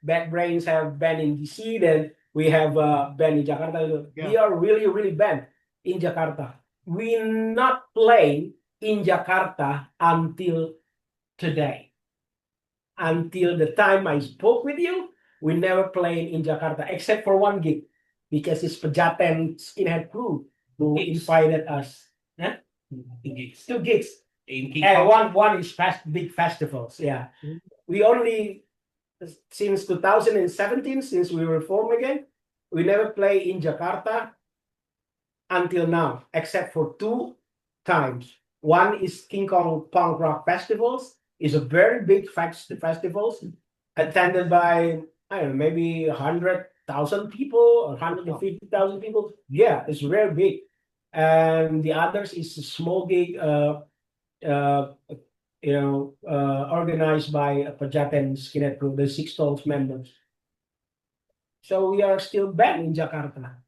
Bad Brains have banned in DC, then we have banned in Jakarta. Yeah. We are really, really banned in Jakarta. We not play in Jakarta until today. Until the time I spoke with you, we never played in Jakarta except for one gig, because it's Pejaten Skinhead Crew who invited us. Huh? 2 gigs. And one is big festivals. Yeah, we only since 2017, since we were formed again, we never play in Jakarta until now, except for 2 times. One is King Kong Punk Rock Festivals. It's a very big festivals attended by, I don't know, maybe 100,000 people or 150,000 people. Yeah, it's very big. And the others is a small gig, organized by a Pejaten Skinhead Crew, the 6 Tolls members. So we are still banned in Jakarta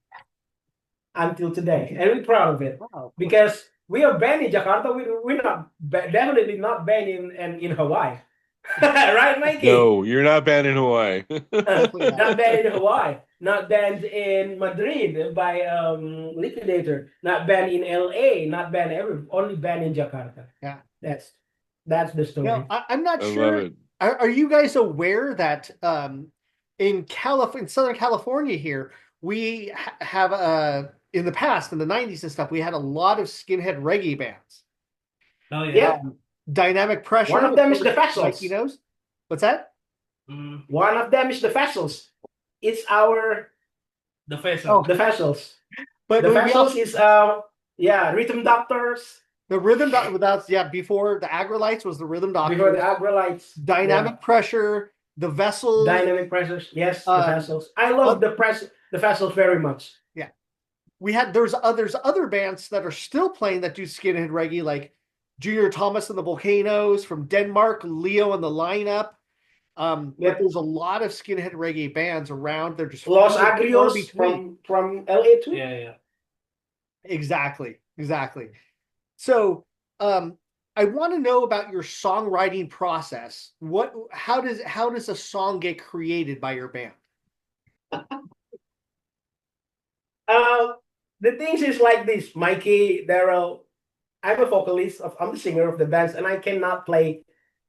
until today, and we're proud of it. Wow. Because we are banned in Jakarta. We're not definitely not banned in Hawaii. Right, Mikey? No, you're not banned in Hawaii. Definitely not. Not banned in Hawaii, not banned in Madrid by Liquidator, not banned in LA, not banned everywhere, only banned in Jakarta. Yeah. That's the story. Now, I'm not I love sure. it. Are you guys aware that in Southern California here, we have in the past, in the 90s and stuff, we had a lot of skinhead reggae bands. Oh Yeah. Dynamic Pressure. One of them is the Mikey Vessels. knows. What's that? One of them is the Vessels. It's our The vessel. the Vessels. But The we Vessels also, is Rhythm Doctors. the Rhythm that's before the Agrolites was the Rhythm Before the Doctors. Agrolites. Dynamic Pressure, the Vessels. Dynamic Pressures. Yes, the Um, Vessels. I love the Vessels very much. There's other bands that are still playing that do skinhead reggae, like Junior Thomas and the Volcanoes from Denmark, Leo and the Lineup. But there's a lot of skinhead reggae bands around. They're just Los far Agrios between. from LA too. Yeah. Exactly. So, I want to know about your songwriting process. How does a song get created by your band? The things is like this, Mikey, Daryl. I'm a vocalist I'm the singer of the bands, and I cannot play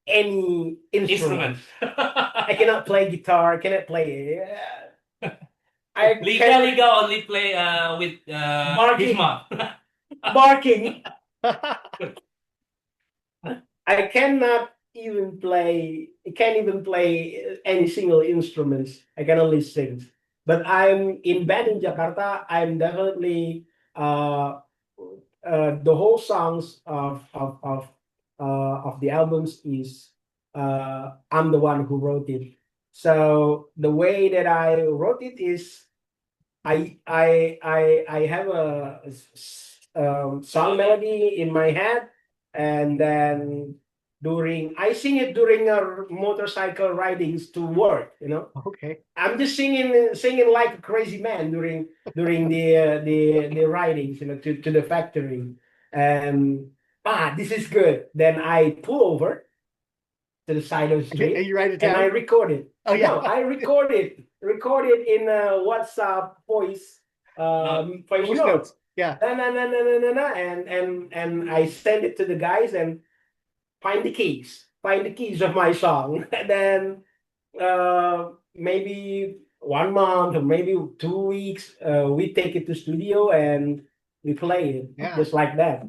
any instrument. I cannot play guitar. I cannot play. Liga only play with his mom. Barking. I cannot even play. I can't even play any single instruments. I can only sing. But I'm in band in Jakarta. I'm definitely the whole songs of the albums is I'm the one who wrote it. So the way that I wrote it is I have a song melody in my head, and then I sing it during our motorcycle ridings to work. Okay. I'm just singing like a crazy man during the ridings, to the factory, and this is good. Then I pull over to the side of the And street you write it and down? I record it. Oh, yeah. No, I record it in a WhatsApp voice Voice notes. Yeah. and I send it to the guys and find the keys of my song. And then maybe 1 month or maybe 2 weeks, we take it to studio and we play it. Yeah. Just like that.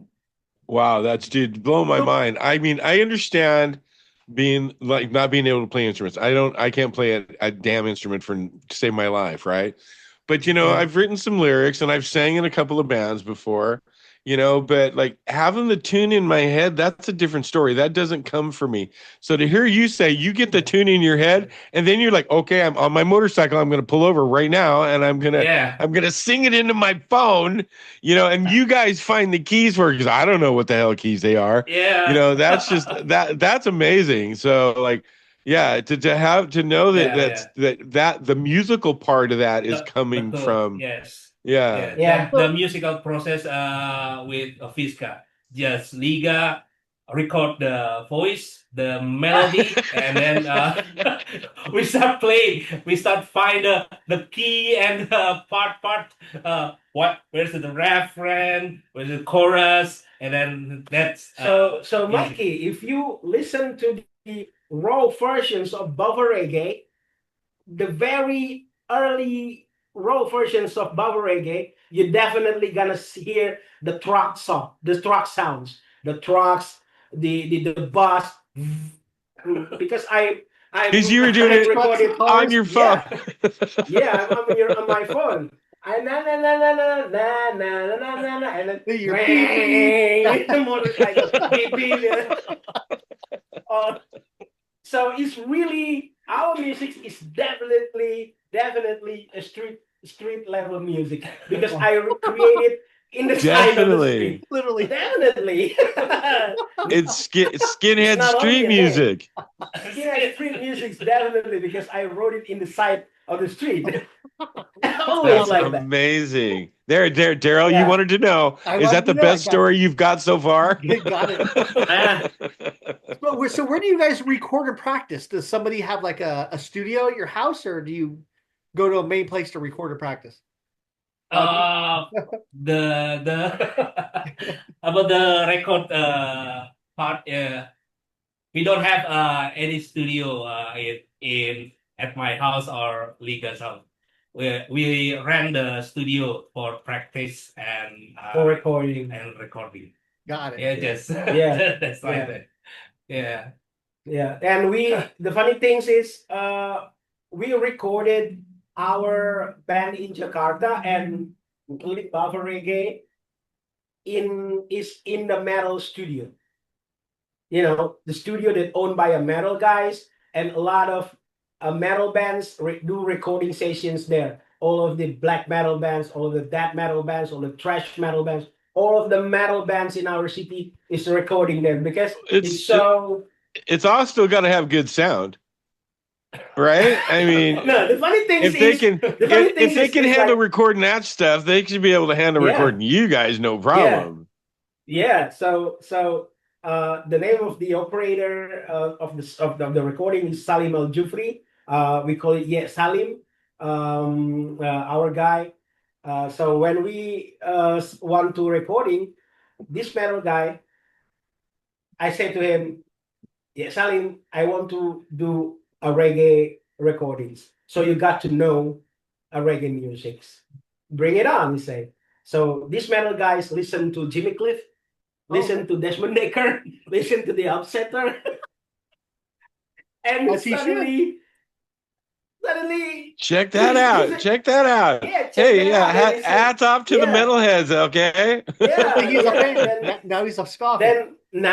Wow, that's blowing my mind. I mean, I understand being like not being able to play instruments. I can't play a damn instrument to save my life, right? But I've written some lyrics and I've sang in a couple of bands before, but like having the tune in my head, that's a different story. That doesn't come for me. So to hear you say you get the tune in your head and then you're like, okay, I'm on my motorcycle, I'm going to pull over right now and I'm going to sing it into my phone, and you guys find the keys for it because I don't know what the hell keys they are. Yeah. That's just that's amazing. So like, yeah, to know that the musical part of that is coming from the musical process with Fishska. Just Liga record the voice, the melody, and then we start playing. We start find the key and part. Where's the refrain? Where's the chorus? And then that's so Mikey, if you listen to the raw versions of Bava Reggae, the very early raw versions of Bava Reggae, you're definitely gonna hear the truck sounds, the trucks, the bass, because because you were doing it on your phone. Yeah, on my phone. And then the motorcycle. So it's really, our music is definitely a street level music, because I created in the side of the Definitely. street. Literally. Definitely. It's skinhead It's not street only a name. music. Yeah, street music's definitely because I wrote it in the side of the street. Always That's like that. amazing. There, Daryl, you Yeah. wanted to know, I is wanted that to the know, best I got- story you've got so far? Got it. So where do you guys record and practice? Does somebody have like a studio at your house, or do you go to a main place to record and practice? The about the record part, we don't have any studio in at my house or Liga's house. We rent the studio for practice and For recording. recording. Got it. Yeah, just Yeah. that's like Yeah. that. Yeah. Yeah. And the funny things is we recorded our band in Jakarta and including Buffer Reggae in the metal studio. You know, the studio that owned by a metal guys, and a lot of metal bands do recording sessions there. All of the black metal bands, all of the death metal bands, all the thrash metal bands, all of the metal bands in our city is recording there because it's so. It's also got to have good sound, right? I mean, No, the funny thing if they can, if they can handle recording that stuff, they should be able to handle recording you guys, no problem. Yeah. So the name of the operator of the recording is Salim Al Jufri. We call it Salim, our guy. So when we want to recording this metal guy, I say to him, Salim, I want to do a reggae recordings. So you got to know a reggae music. Bring it on, he say. So these metal guys listen to Jimmy Cliff, listen to Desmond Dekker, listen to the Upsetter, and suddenly, check that out. Check that out. Yeah, hey, hats off to the metalheads, okay? Yeah, He's a fan. Now he's a ska fan. Then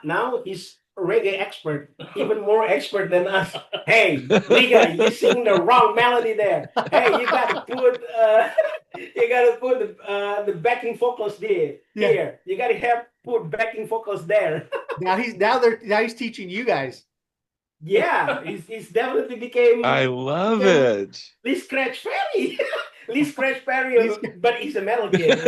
now he's a reggae expert, even more expert than us. Hey, Liga, you sing the wrong melody there. Hey, you gotta put the backing vocals there. Yeah. Here, you gotta put backing vocals there. Now he's teaching you guys. Yeah, he's definitely became. I love it. Lee Scratch Perry. Lee Scratch Perry, but he's a metal kid.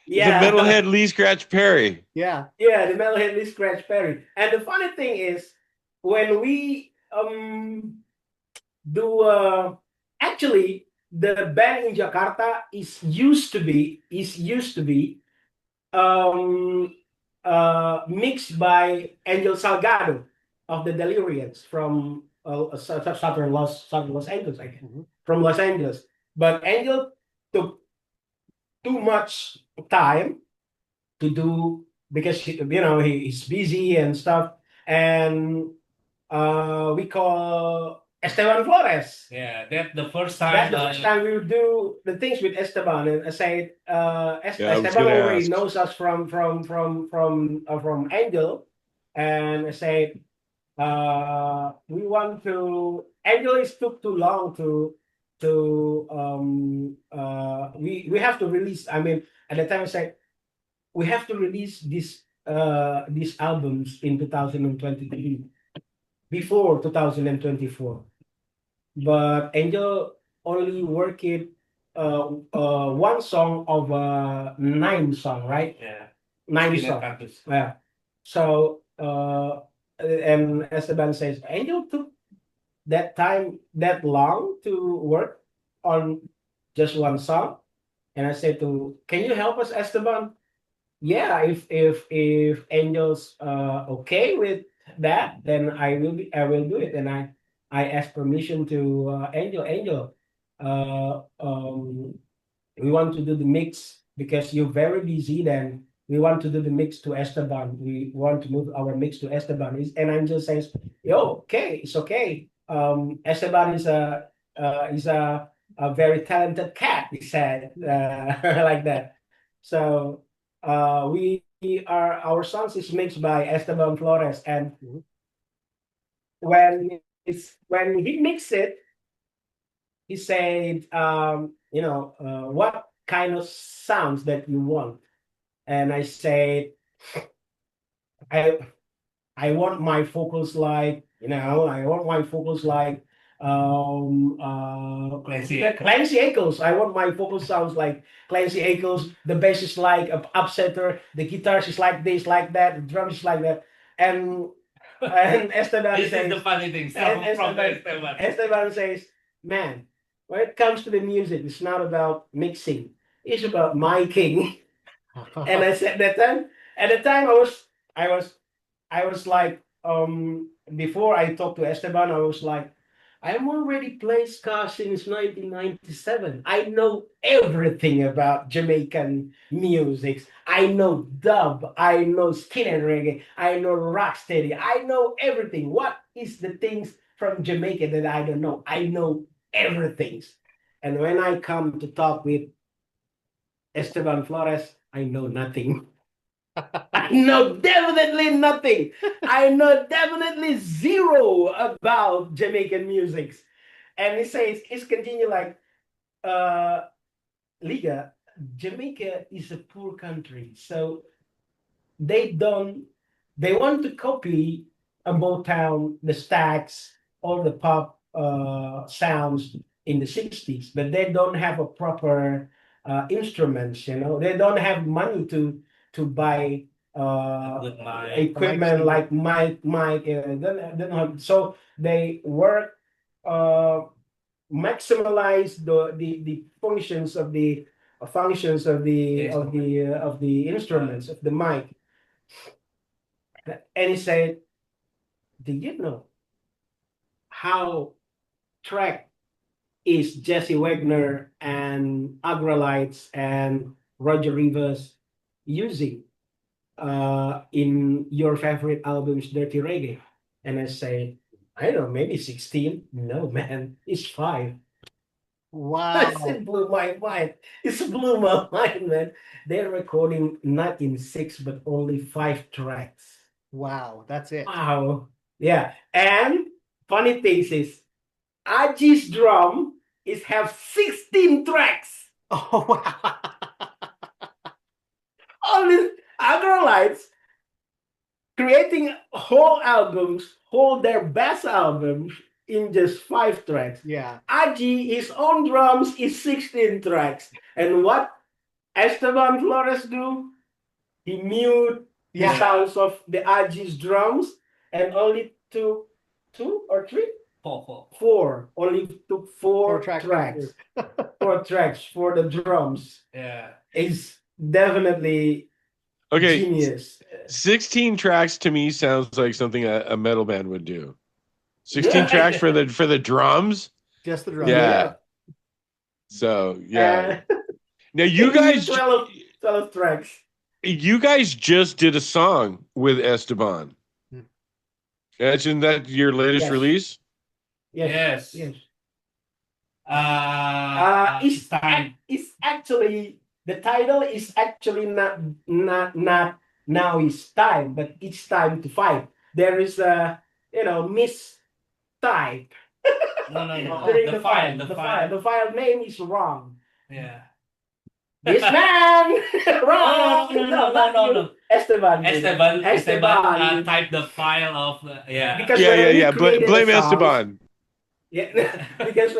Yeah, the metalhead Lee Scratch Perry. Yeah, the metalhead Lee Scratch Perry. And the funny thing is, when we do actually the band in Jakarta used to be mixed by Angel Salgado of the Delirians from southern Los Angeles, I guess, from Los Angeles. But Angel took too much time to do because he's busy and stuff, and we call Esteban Flores. Yeah, that's the first time. That's the first time we would do the things with Esteban, and I say Esteban already knows us from Angel, and I say we want to. Angel took too long we have to release. I mean, at the time I said we have to release these albums in 2023 before 2024. But Angel only worked one song of 9 song, right? Yeah. 9 songs. Yeah. So and Esteban says Angel took that time that long to work on just one song, and I said can you help us, Esteban? Yeah, if Angel's okay with that, then I will do it, and I asked permission to Angel. We want to do the mix because you're very busy. Then we want to do the mix to Esteban. We want to move our mix to Esteban. And Angel says, "Yo, okay, it's okay. Esteban is a very talented cat." He said like that. So our songs is mixed by Esteban Flores, and when he mixed it, he said, what kind of sounds that you want? And I said, I I want my vocals like, I want my vocals like Clancy Eccles. I want my vocal sounds like Clancy Eccles. The bass is like a upsetter. The guitars is like this, like that. The drums is like that. And Esteban This is says, the funny thing. and From Esteban, Esteban. Esteban says, man, when it comes to the music, it's not about mixing. It's about miking. And I said that time, at the time I was I was like, before I talked to Esteban, I was like, I'm already playing ska since 1997. I know everything about Jamaican music. I know dub, I know skinhead reggae, I know rocksteady, I know everything. What is the things from Jamaica that I don't know? I know everything. And when I come to talk with Esteban Flores, I know nothing. I know definitely nothing. I know definitely zero about Jamaican music. And he says, it's continue like, uh, Liga, Jamaica is a poor country. So they don't, they want to copy a Motown, the Stax, all the pop sounds in the 60s, but they don't have a proper instruments, they don't have money to buy Good mic. equipment like mic, so they work uh, maximize the functions of the instruments of the mic. And he said, do you know how track is Jesse Wagner and Agrolites and Roger Rivers using in your favorite albums, Dirty Reggae? And I said, I don't know, maybe 16. No, man, it's 5. Wow. It blew my mind. It blew my mind, man. They're recording not in 6, but only 5 tracks. Wow, that's it. Wow. Yeah. And funny things is Adjie's drum is have 16 tracks. Oh, wow. All these Agrolites creating whole albums, whole their best albums in just 5 tracks. Yeah. Adjie, his own drums is 16 tracks. And what Esteban Flores do? He mute the Yeah. sounds of the Adjie's drums and only took 2 or 3? 4. 4. Only took 4 track tracks. 4 tracks for the drums. Yeah. Is definitely Okay, genius. 16 tracks to me sounds like something a metal band would do. 16 Yeah. tracks for the drums. Just the drum. Yeah. So yeah. Uh, Now you guys 12 tracks. you guys just did a song with Esteban. Hmm. Isn't that your latest Yes. release? Yes. Yes. It's time. It's actually, the title is actually not now is time, but it's time to fight. There is a mistype. No. During The file. the file name is wrong. Yeah. This man wrong. No. not you. Esteban. Esteban type the file of yeah. Because when we Yeah. created the Blame songs- Esteban. Yeah, because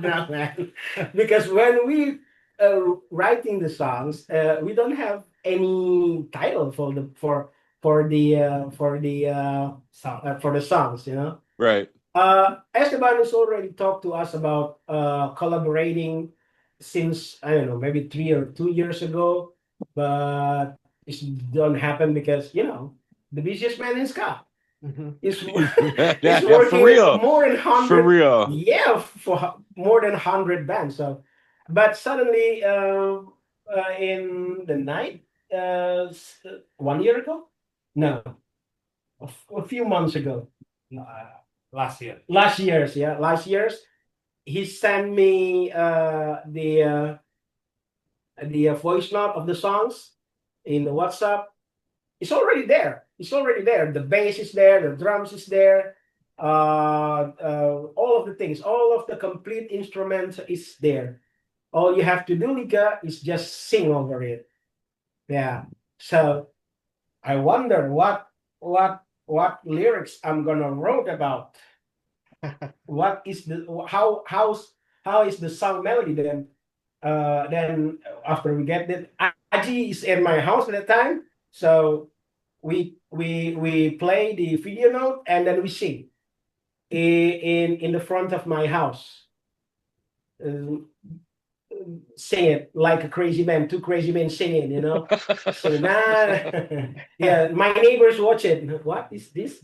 no, man. Because when we writing the songs, we don't have any title for the songs, Right. Esteban has already talked to us about collaborating since, I don't know, maybe 3 or 2 years ago, but it don't happen because the busiest man in ska Mhm. is Yeah, working for real. more than 100. For real. Yeah, for more than 100 bands. So, but suddenly, in the night, 1 year ago, no, a few months ago, Last year. last year's, he sent me the voice note of the songs in the WhatsApp. It's already there. The bass is there, the drums is there, all of the things, all of the complete instruments is there. all you have to do, Liga, is just sing over it. Yeah. So I wonder what lyrics I'm gonna wrote about. What is the how is the song melody then? Then after we get that, Adjie is at my house at that time, so we play the video note and then we sing in the front of my house. Sing it like a crazy man, two crazy men singing, you know. So yeah, my neighbors watch it. What is this?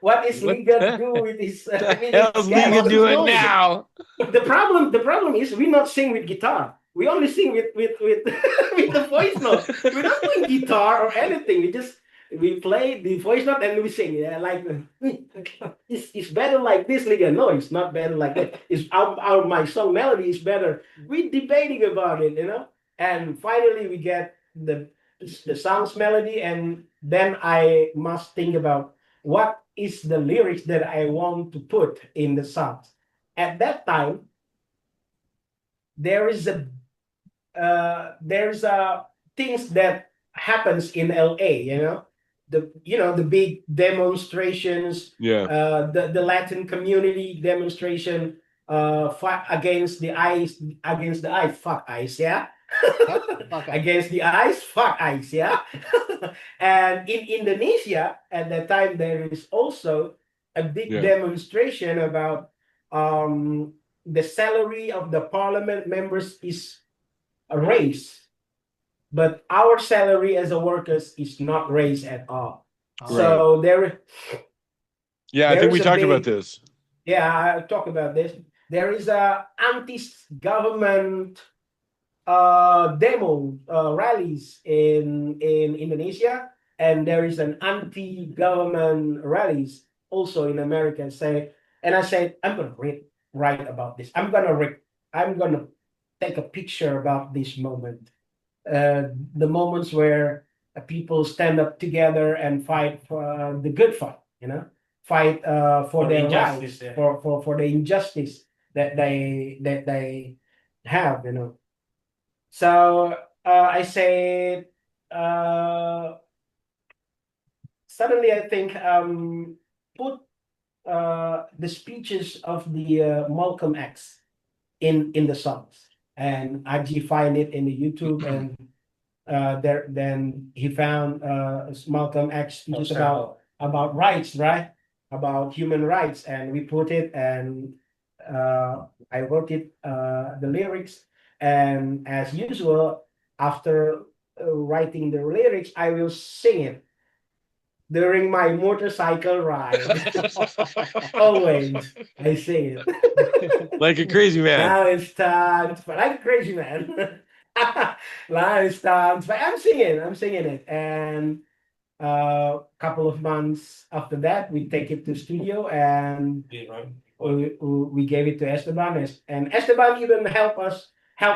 What is Liga do with his? How's Liga doing now? The problem is we not sing with guitar. We only sing with with the voice note. We're not doing guitar or anything. We play the voice note and we sing. Yeah, like it's better like this, Liga. No, it's not better like that. It's our my song melody is better. We debating about it, you know. And finally we get the song's melody, and then I must think about what is the lyrics that I want to put in the song. At that time, there's a things that happens in LA, you know, the big demonstrations, the Latin community demonstration, fight against the ice, fuck ice, yeah. Against the ice, fuck ice, yeah. And in Indonesia at that time there is also a big demonstration about the salary of the parliament members is raised, but our salary as a workers is not raised at all. Right. So there. Yeah, I think we talked about this. Yeah, I talked about this. There is a anti-government demo rallies in Indonesia, and there is an anti-government rallies also in America. And I said, I'm gonna write about this. I'm gonna take a picture about this moment, the moments where people stand up together and fight for the good fight, you know, fight for their rights, for the injustice that they have, you know. So I said, suddenly I think put the speeches of the Malcolm X in the songs, and Adjie find it in the YouTube, and then he found Malcolm X speeches about rights, right? About human rights, and we put it, and I wrote it, the lyrics, and as usual, after writing the lyrics, I will sing it during my motorcycle ride. Always, I sing it. Like a crazy man. Now it's time to fight like a crazy man. Now it's time to fight. I'm singing it. And couple of months after that, we take it to studio, and we gave it to Esteban. And Esteban even helped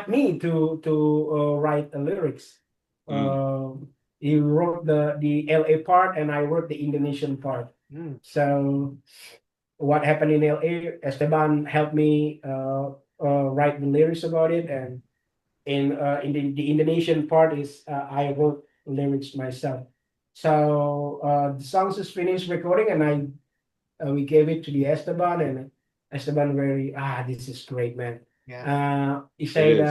me to write the lyrics. He wrote the LA part, and I wrote the Indonesian part. So what happened in LA, Esteban helped me write the lyrics about it, and in the Indonesian part is I wrote lyrics myself. So the songs is finished recording, and we gave it to the Esteban, and Esteban this is great, man. He said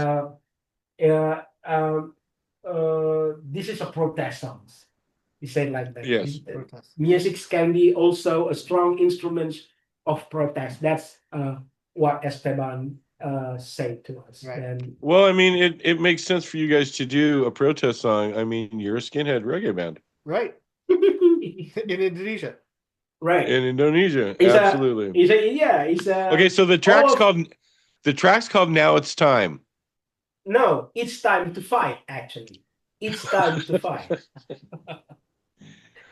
this is a protest songs. He said like that. Yes. Music can be also a strong instrument of protest. That's what Esteban said to us. Right. And Well, I mean, it makes sense for you guys to do a protest song. I mean, you're a skinhead reggae band. Right. In Indonesia. right. In Indonesia. He's Absolutely. Okay, so the track's called Now It's Time. No, it's time to fight, actually. It's time to fight.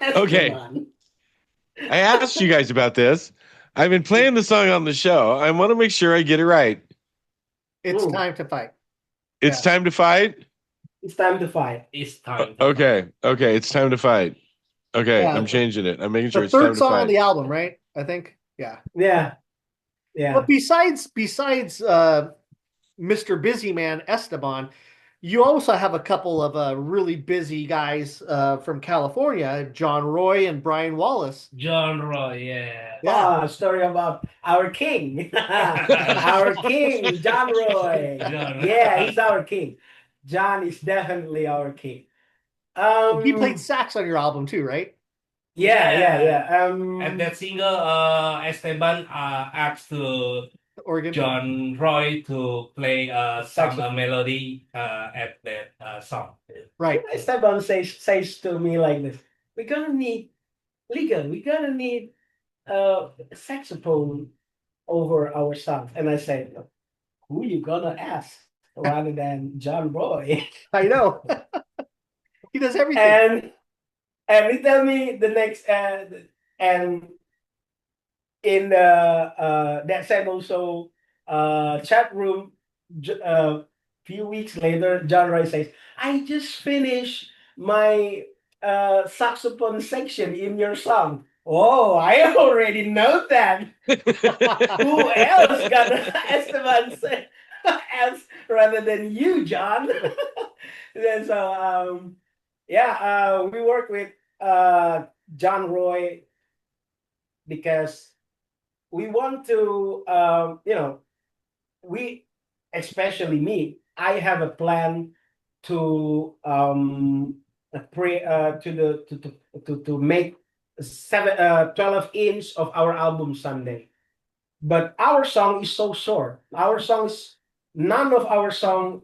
Okay. I asked you guys about this. I've been playing the song on the show. I want to make sure I get it right. It's time to fight. It's time to fight? It's time to fight. It's time. Okay. It's time to fight. Okay, Yeah, I'm changing it. I'm making sure The it's time third to song fight. on the album, right? I think. Yeah. Yeah. But besides Mr. Busy Man Esteban. You also have a couple of really busy guys from California, John Roy and Brian Wallace. John Roy, yeah. Yeah. Story about our king. Our king, John Roy. John. Yeah, he's our king. John is definitely our king. He played sax on your album too, right? Yeah. And that single, Esteban asked to Oregon. John Roy to play some Saxophone. melody at that song. Right. Esteban says to me like this: "We're gonna need legal. We're gonna need saxophone over our songs." And I said, "Who you gonna ask rather than John Roy?" I know. He does everything. And he tell me the next and in the that same also chat room few weeks later, John Roy says, "I just finished my saxophone section in your song." Oh, I already know that. Who else gonna Esteban say else rather than you, John? Then so we work with John Roy because we want to we especially me, I have a plan to to make 12 inch of our album someday. But our song is so short. Our songs, none of our song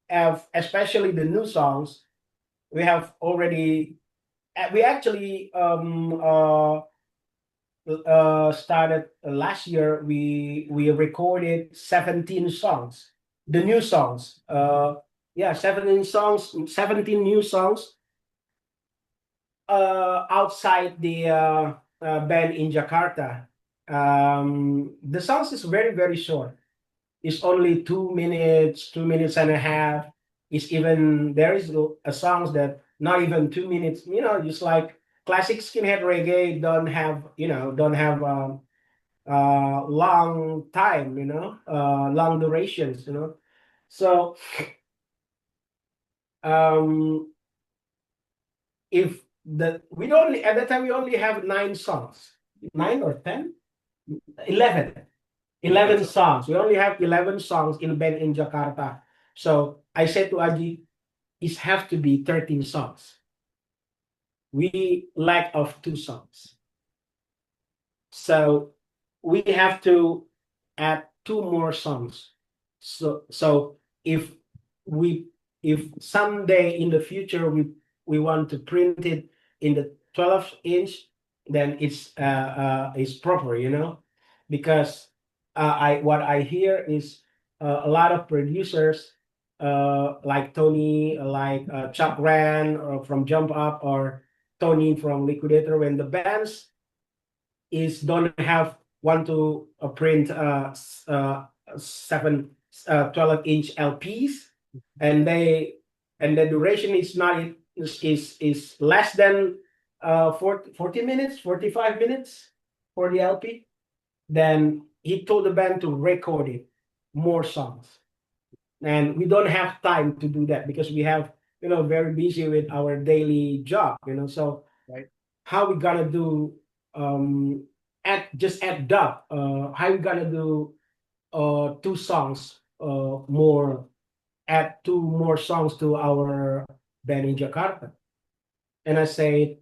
have, especially the new songs, we have already we actually started last year. We recorded 17 songs, the new songs. 17 songs, 17 new songs outside the band in Jakarta. The songs is very, very short. It's only 2 minutes, 2 minutes and a half. It's even there is a songs that not even 2 minutes. Just like classic skinhead reggae don't have long time. Long durations. So if we don't at that time we only have 9 songs, 9 or 10, 11 songs. We only have 11 songs in band in Jakarta. So I said to Adjie, it have to be 13 songs. We lack of 2 songs. So we have to add 2 more songs. So if someday in the future we want to print it in the 12-inch, then it's proper, because what I hear is a lot of producers like Tony, like Chuck Ran from Jump Up, or Tony from Liquidator, when the bands don't want to print 12-inch LPs, and the duration is not is less than 40 minutes, 45 minutes for the LP. Then he told the band to record it, more songs. And we don't have time to do that because we have, very busy with our daily job, so right. How we gonna do add dub, how we gonna do 2 songs more, add 2 more songs to our band in Jakarta. And I said,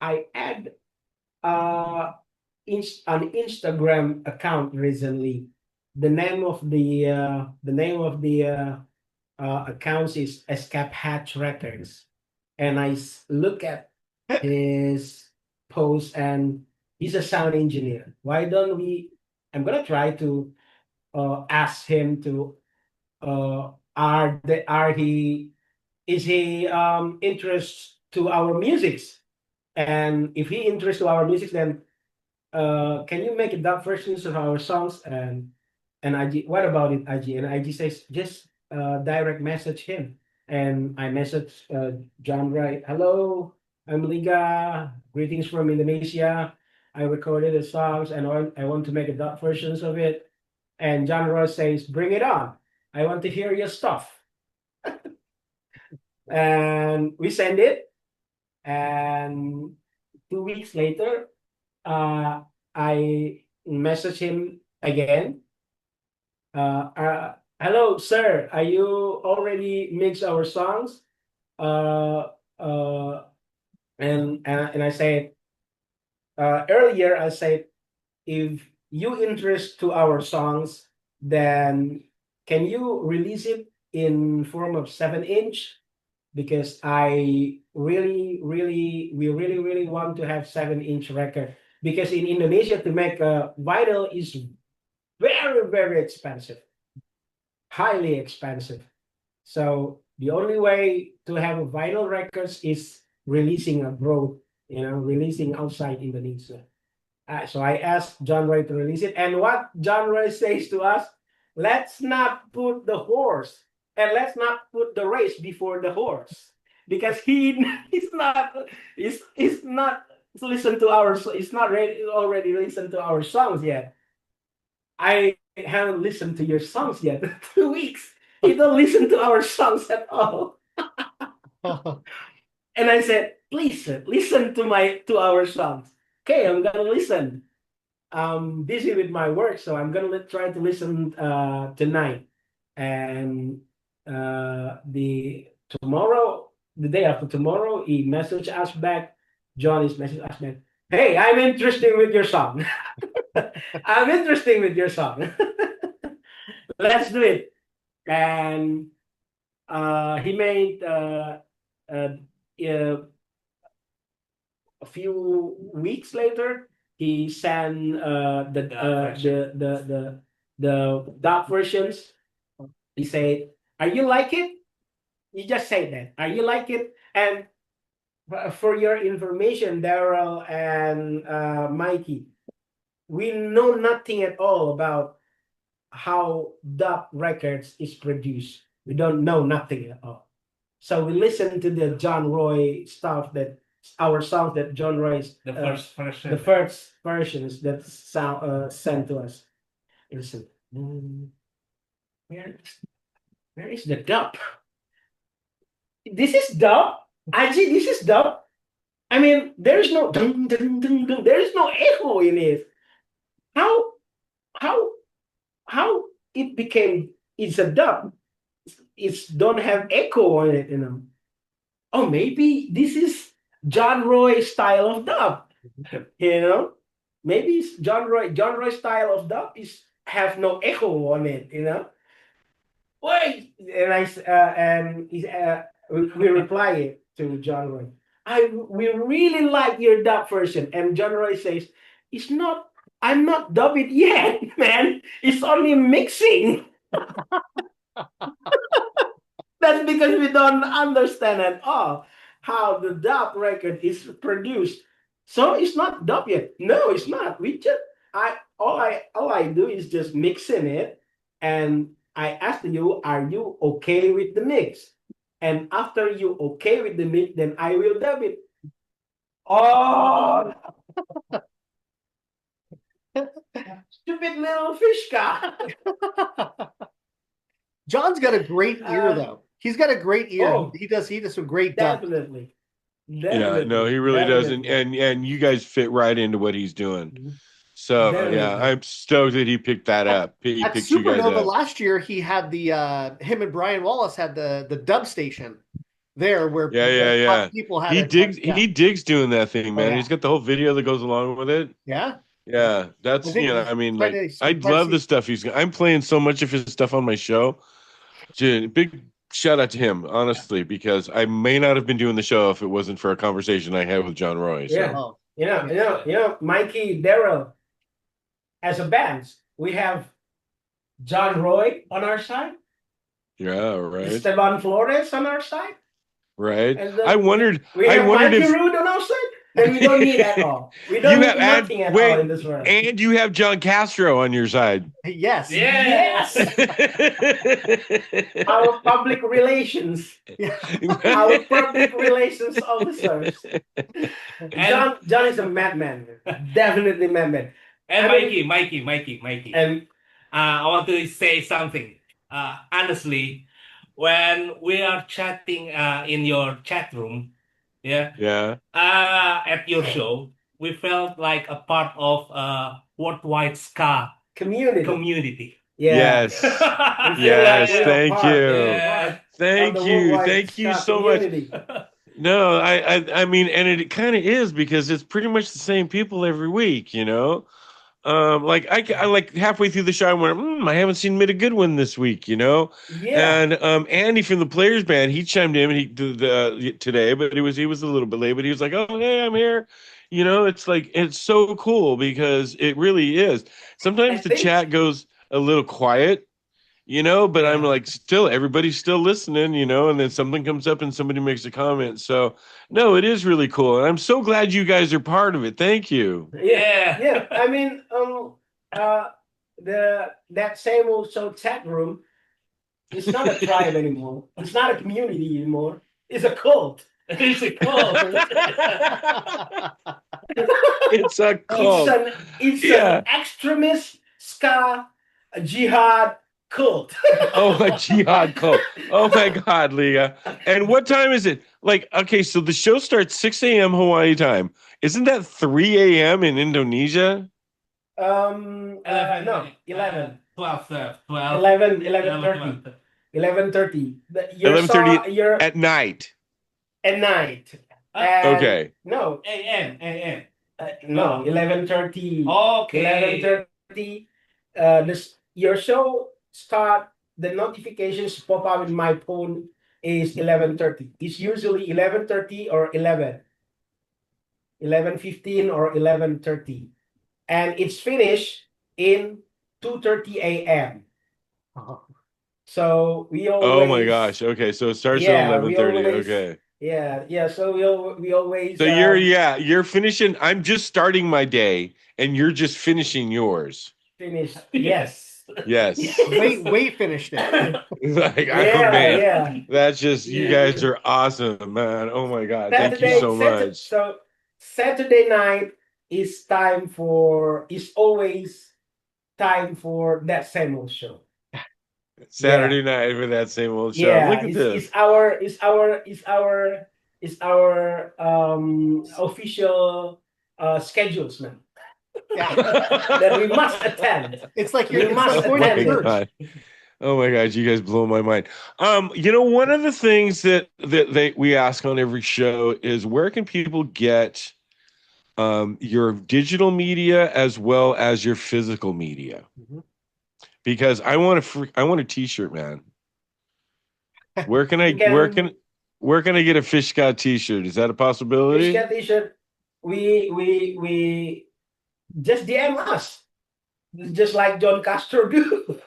I add an Instagram account recently. The name of the accounts is Escape Hatch Records, and I look at his post, and he's a sound engineer. Why don't we? I'm gonna try to ask him to is he interest to our musics, and if he interest to our music, then can you make a dub versions of our songs? And Adjie, what about it, Adjie? And Adjie says, just direct message him. And I message John Wright. Hello, I'm Liga. Greetings from Indonesia. I recorded the songs and I want to make a dub versions of it. And John Roy says, "Bring it on. I want to hear your stuff." And we send it. And 2 weeks later, I message him again. Hello, sir. Are you already mixed our songs? Uh, uh, and I said earlier, I said, if you interest to our songs, then can you release it in form of 7 inch? Because we really want to have 7 inch record. Because in Indonesia, to make a vinyl is very expensive, highly expensive. So the only way to have a vinyl records is releasing abroad, releasing outside Indonesia. So I asked John Roy to release it, and what John Roy says to us: let's not put the horse and let's not put the race before the horse, because he's not listened to our he's not ready, already listened to our songs yet. I haven't listened to your songs yet. 2 weeks. You don't listen to our songs at all. And I said, please, sir, listen to our songs. Okay, I'm gonna listen. I'm busy with my work, so I'm gonna try to listen tonight. And the day after tomorrow, he messaged us back. John is messaged us back. Hey, I'm interested with your song. I'm interested with your song. Let's do it. And he made a few weeks later, he sent the dub versions. He said, "Are you like it?" You just say that. Are you like it? And for your information, Daryl and Mikey, we know nothing at all about how dub records is produced. We don't know nothing at all. So we listen to the John Roy stuff, that our songs that John Roy's The first version. the first versions that sound sent to us. Listen, where is the dub? This is dub. Adjie, this is dub. I mean, there is no dun, dun, dun, dun. There is no echo in it. How it became, it's a dub. It's don't have echo on it, Oh, maybe this is John Roy style of dub. Maybe it's John Roy style of dub is have no echo on it. Wait, and we reply it to John Roy. We really like your dub version, and John Roy says, "It's not. I'm not dubbing yet, man. It's only mixing." That's because we don't understand at all how the dub record is produced. So it's not dub yet. No, it's not. All I do is just mixing it, and I asked you, are you okay with the mix? And after you okay with the mix, then I will dub it. Oh, stupid little Fishska. John's got a great ear, though. He's got a great ear. Oh, he does some great dub. Definitely. Yeah, no, he really does, and you guys fit right into what he's doing. So yeah, I'm stoked that he picked that up. He At picked you guys Supernova up. last year, he had him and Brian Wallace had the dub station there where people had he digs doing that thing, man. Oh, yeah. He's got the whole video that goes along with it. Yeah. Yeah, that's I love the stuff I'm playing so much of his stuff on my show. Big shout out to him, honestly, because I may not have been doing the show if it wasn't for a conversation I had with John Roy. So. Yeah. Mikey, Daryl, as a band, we have John Roy on our side. Yeah, right. Esteban Flores on our side. Right. And I wondered Mikey if Rude on our side. Then we don't need at all. We don't need nothing at all in this world. And you have John Castro on your side. Yes. Yes. Our public relations. Our public relations officers. John is a madman. Definitely madman. And Mikey. And I want to say something. Honestly, when we are chatting in your chat room, yeah, Yeah. at your show, we felt like a part of worldwide ska Community. community. Yeah. Yes. We feel Yes. like we are Thank part. you. We're Yeah. part of Thank the you. worldwide Thank you ska so much. community. No, I mean, and it kind of is because it's pretty much the same people every week, you know. Like I like halfway through the show, I went, I haven't seen Mid a good one this week, you know. Yeah. And Andy from the Players Band, he chimed in and he today, but he was a little bit late, but he was like, "Oh, hey, I'm here." You know, it's like it's so cool because it really is. I Sometimes the think chat goes a little quiet, you know, but I'm Yeah. like, still, everybody's still listening, you know, and then something comes up and somebody makes a comment. So, no, it is really cool. And I'm so glad you guys are part of it. Thank you. yeah. Yeah. I mean, that same old show chat room, it's not a tribe anymore. It's not a community anymore. It's a cult. It's a cult. It's a cult. It's Yeah. an extremist ska jihad cult. Oh, a jihad cult. Oh my God, Leah. And what time is it? Like, okay, so the show starts 6 a.m. Hawaii time. Isn't that 3 a.m. in Indonesia? No, 11. 12, 12, 11, 11, 11:30. 11:30. Your 11:30 your at night. at night. Ah, And Okay. no, AM. no, 11:30. Okay. 11:30. Your show start, the notifications pop up in my phone is 11:30. It's usually 11:30 or 11:15 or 11:30. And it's finished in 2:30 a.m. So we Oh my always, gosh. Okay, so it starts at yeah, we 11:30. always, Okay. yeah. So we always So you're finishing. I'm just starting my day and you're just finishing yours. finish. Yes. Yes. Wait, finished it. Like, oh Yeah, man, yeah. that's just you Yeah. guys are awesome, man. Oh my God. Thank you Saturday, so much. So Saturday night is always time for that same old show. Saturday night for that same old show. Yeah, Look at this. it's our official schedules now Yeah. that we must attend. It's like We it's must like going to attend it. church. God. Oh my God, you guys blow my mind. You know, one of the things that we ask on every show is where can people get your digital media as well as your physical media? Mhm. Because I want a t-shirt, man. Where can I where can I get a Fishska t-shirt? Is that a possibility? Fishka t-shirt. We just DM us, just like John Castro do.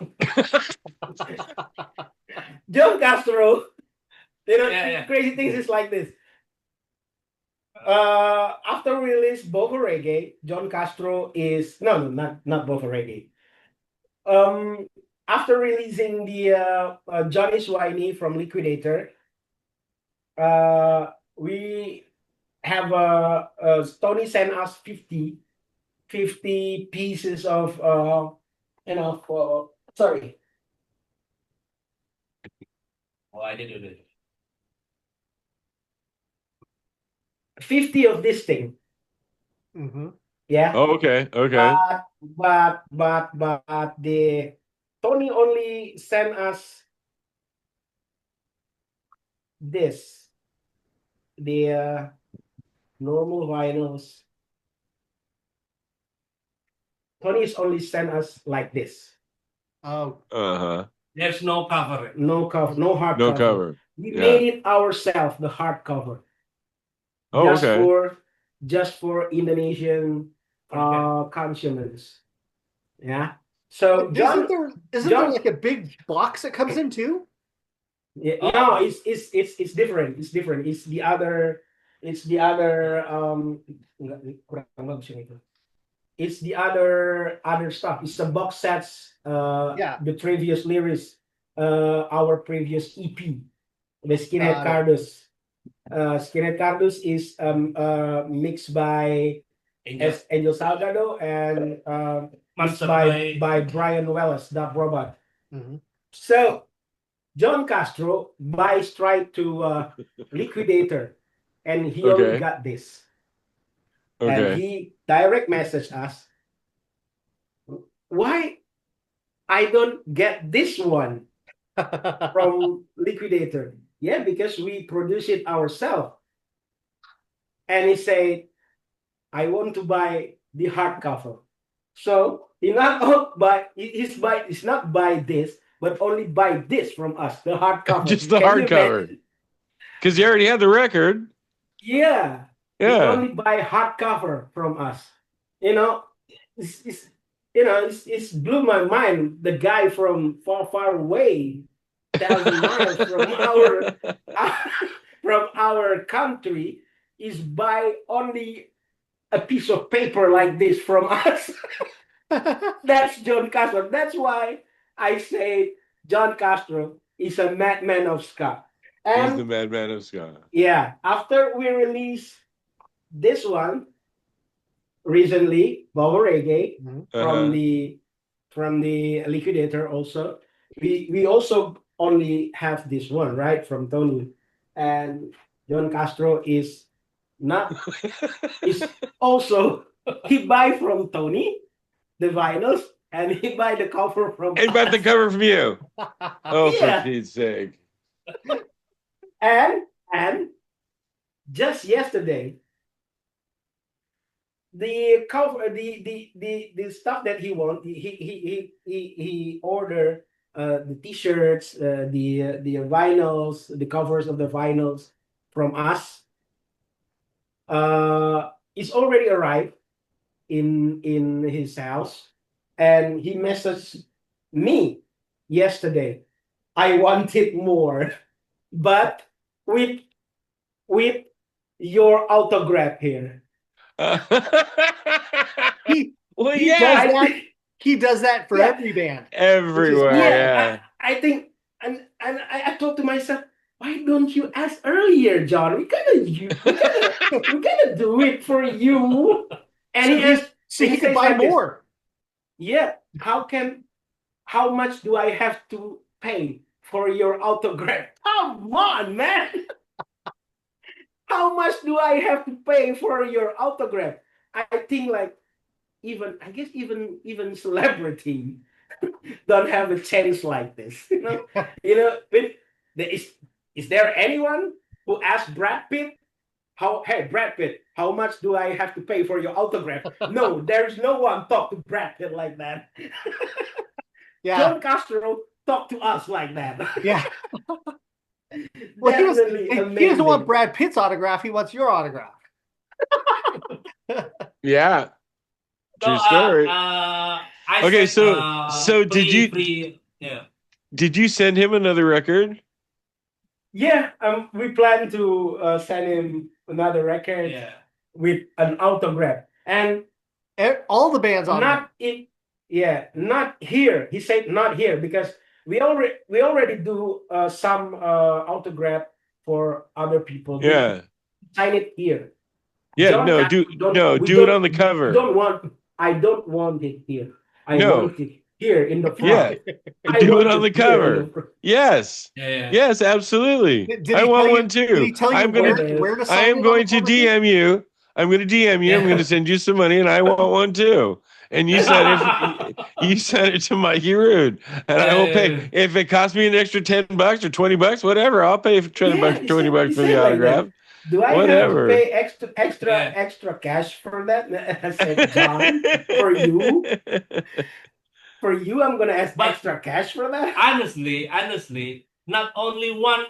John Castro, Yeah. crazy things is like this. After we release Boho Reggae, John Castro is not Boho Reggae. After releasing the Johnny Swiney from Liquidator, we have Tony sent us 50 pieces of sorry, Oh, I didn't do it. 50 of this thing. Mhm. Yeah. Oh, okay. Okay. But the Tony only sent us this, the normal vinyls. Tony's only sent us like this. Oh, Uh-huh. There's no cover. No cover, no hard No cover. cover. We Yeah. made it ourselves, the hard cover. Oh, okay. Just for Indonesian Okay. consumers. Yeah. So isn't John, there like a big box that comes in too? yeah, Oh. no, it's different. It's different. It's the other kurang bagus yang itu. It's the other stuff. It's the box sets, Yeah. the previous lyrics, our previous EP, the Skinhead Got it. Cardus. Skinhead Cardus is mixed by Angel. Angel Salgado and It's Master by Brian Wells, that robot. Mhm. So John Castro buys straight to Liquidator, and he only Okay. got this. And Okay. he direct messaged us, why I don't get this one from Liquidator? Yeah, because we produce it ourselves. And he said, I want to buy the hardcover. So he not buy he's not buy this, but only buy this from us, the hardcover. Just the Can you hardcover. imagine? Because you already had the record. Yeah. He Yeah. only buy hardcover from us. It's it's blew my mind. The guy from far away, 1,000 miles from our country, is buy only a piece of paper like this from us. That's John Castro. That's why I say John Castro is a madman of ska. He's the And madman of ska. yeah, after we release this one recently, Bobo Reggae Uh-huh. from the Liquidator also. We also only have this one, right, from Tony. And John Castro is not is also he buy from Tony the vinyls, and he buy the cover from And bought the us. cover from you. Oh, for Yeah. Pete's sake. And just yesterday, the cover the stuff that he want, he ordered the t-shirts, the vinyls, the covers of the vinyls from us. It's already arrived in his house, and he messaged me yesterday. I wanted more, but with with your autograph here. He Well, he yeah. does I that. think- He does that for Yeah. every band. Everywhere, yeah, yeah. I think, and I thought to myself, why don't you ask earlier, John? We gotta do it for you. And So he asked, So and he he could says buy like this, more. yeah, how much do I have to pay for your autograph? Come on, man. How much do I have to pay for your autograph? I think like even celebrity don't have a chance like this. Is there anyone who asked Brad Pitt, hey Brad Pitt, how much do I have to pay for your autograph? No, there's no one talk to Brad Pitt like that. Yeah. John Castro talk to us like that. Yeah. Well, Definitely he amazing. doesn't want Brad Pitt's autograph. He wants your autograph. Yeah. True So, story. I Okay, sent, so yeah. did you send him another record? Yeah, we plan to send him another record Yeah. with an autograph, and All the bands on not here. He said not here because we already do some autograph for other people. Yeah. Sign it here. Yeah, John no, Castro, do it on the cover. I don't want it here. I No. want it here in the front. Yeah. I Do want it on the here in cover. front. Yes. Yeah. Yes, absolutely. Did I he want tell you- one too. Did he tell you I'm where, gonna gonna- where to sign I it am on going the to cover? DM you. I'm going to DM you. I'm going to send you some money, and I want one too. And you sent it to Mikey Rude, and I will pay. If it costs me an extra $10 or $20, whatever, I'll pay for $20 he $20 said for the like autograph. that. Do I Whatever. have to pay extra Yeah. cash for that? I said, John, for you, I'm gonna ask But- extra cash for that. Honestly, not only one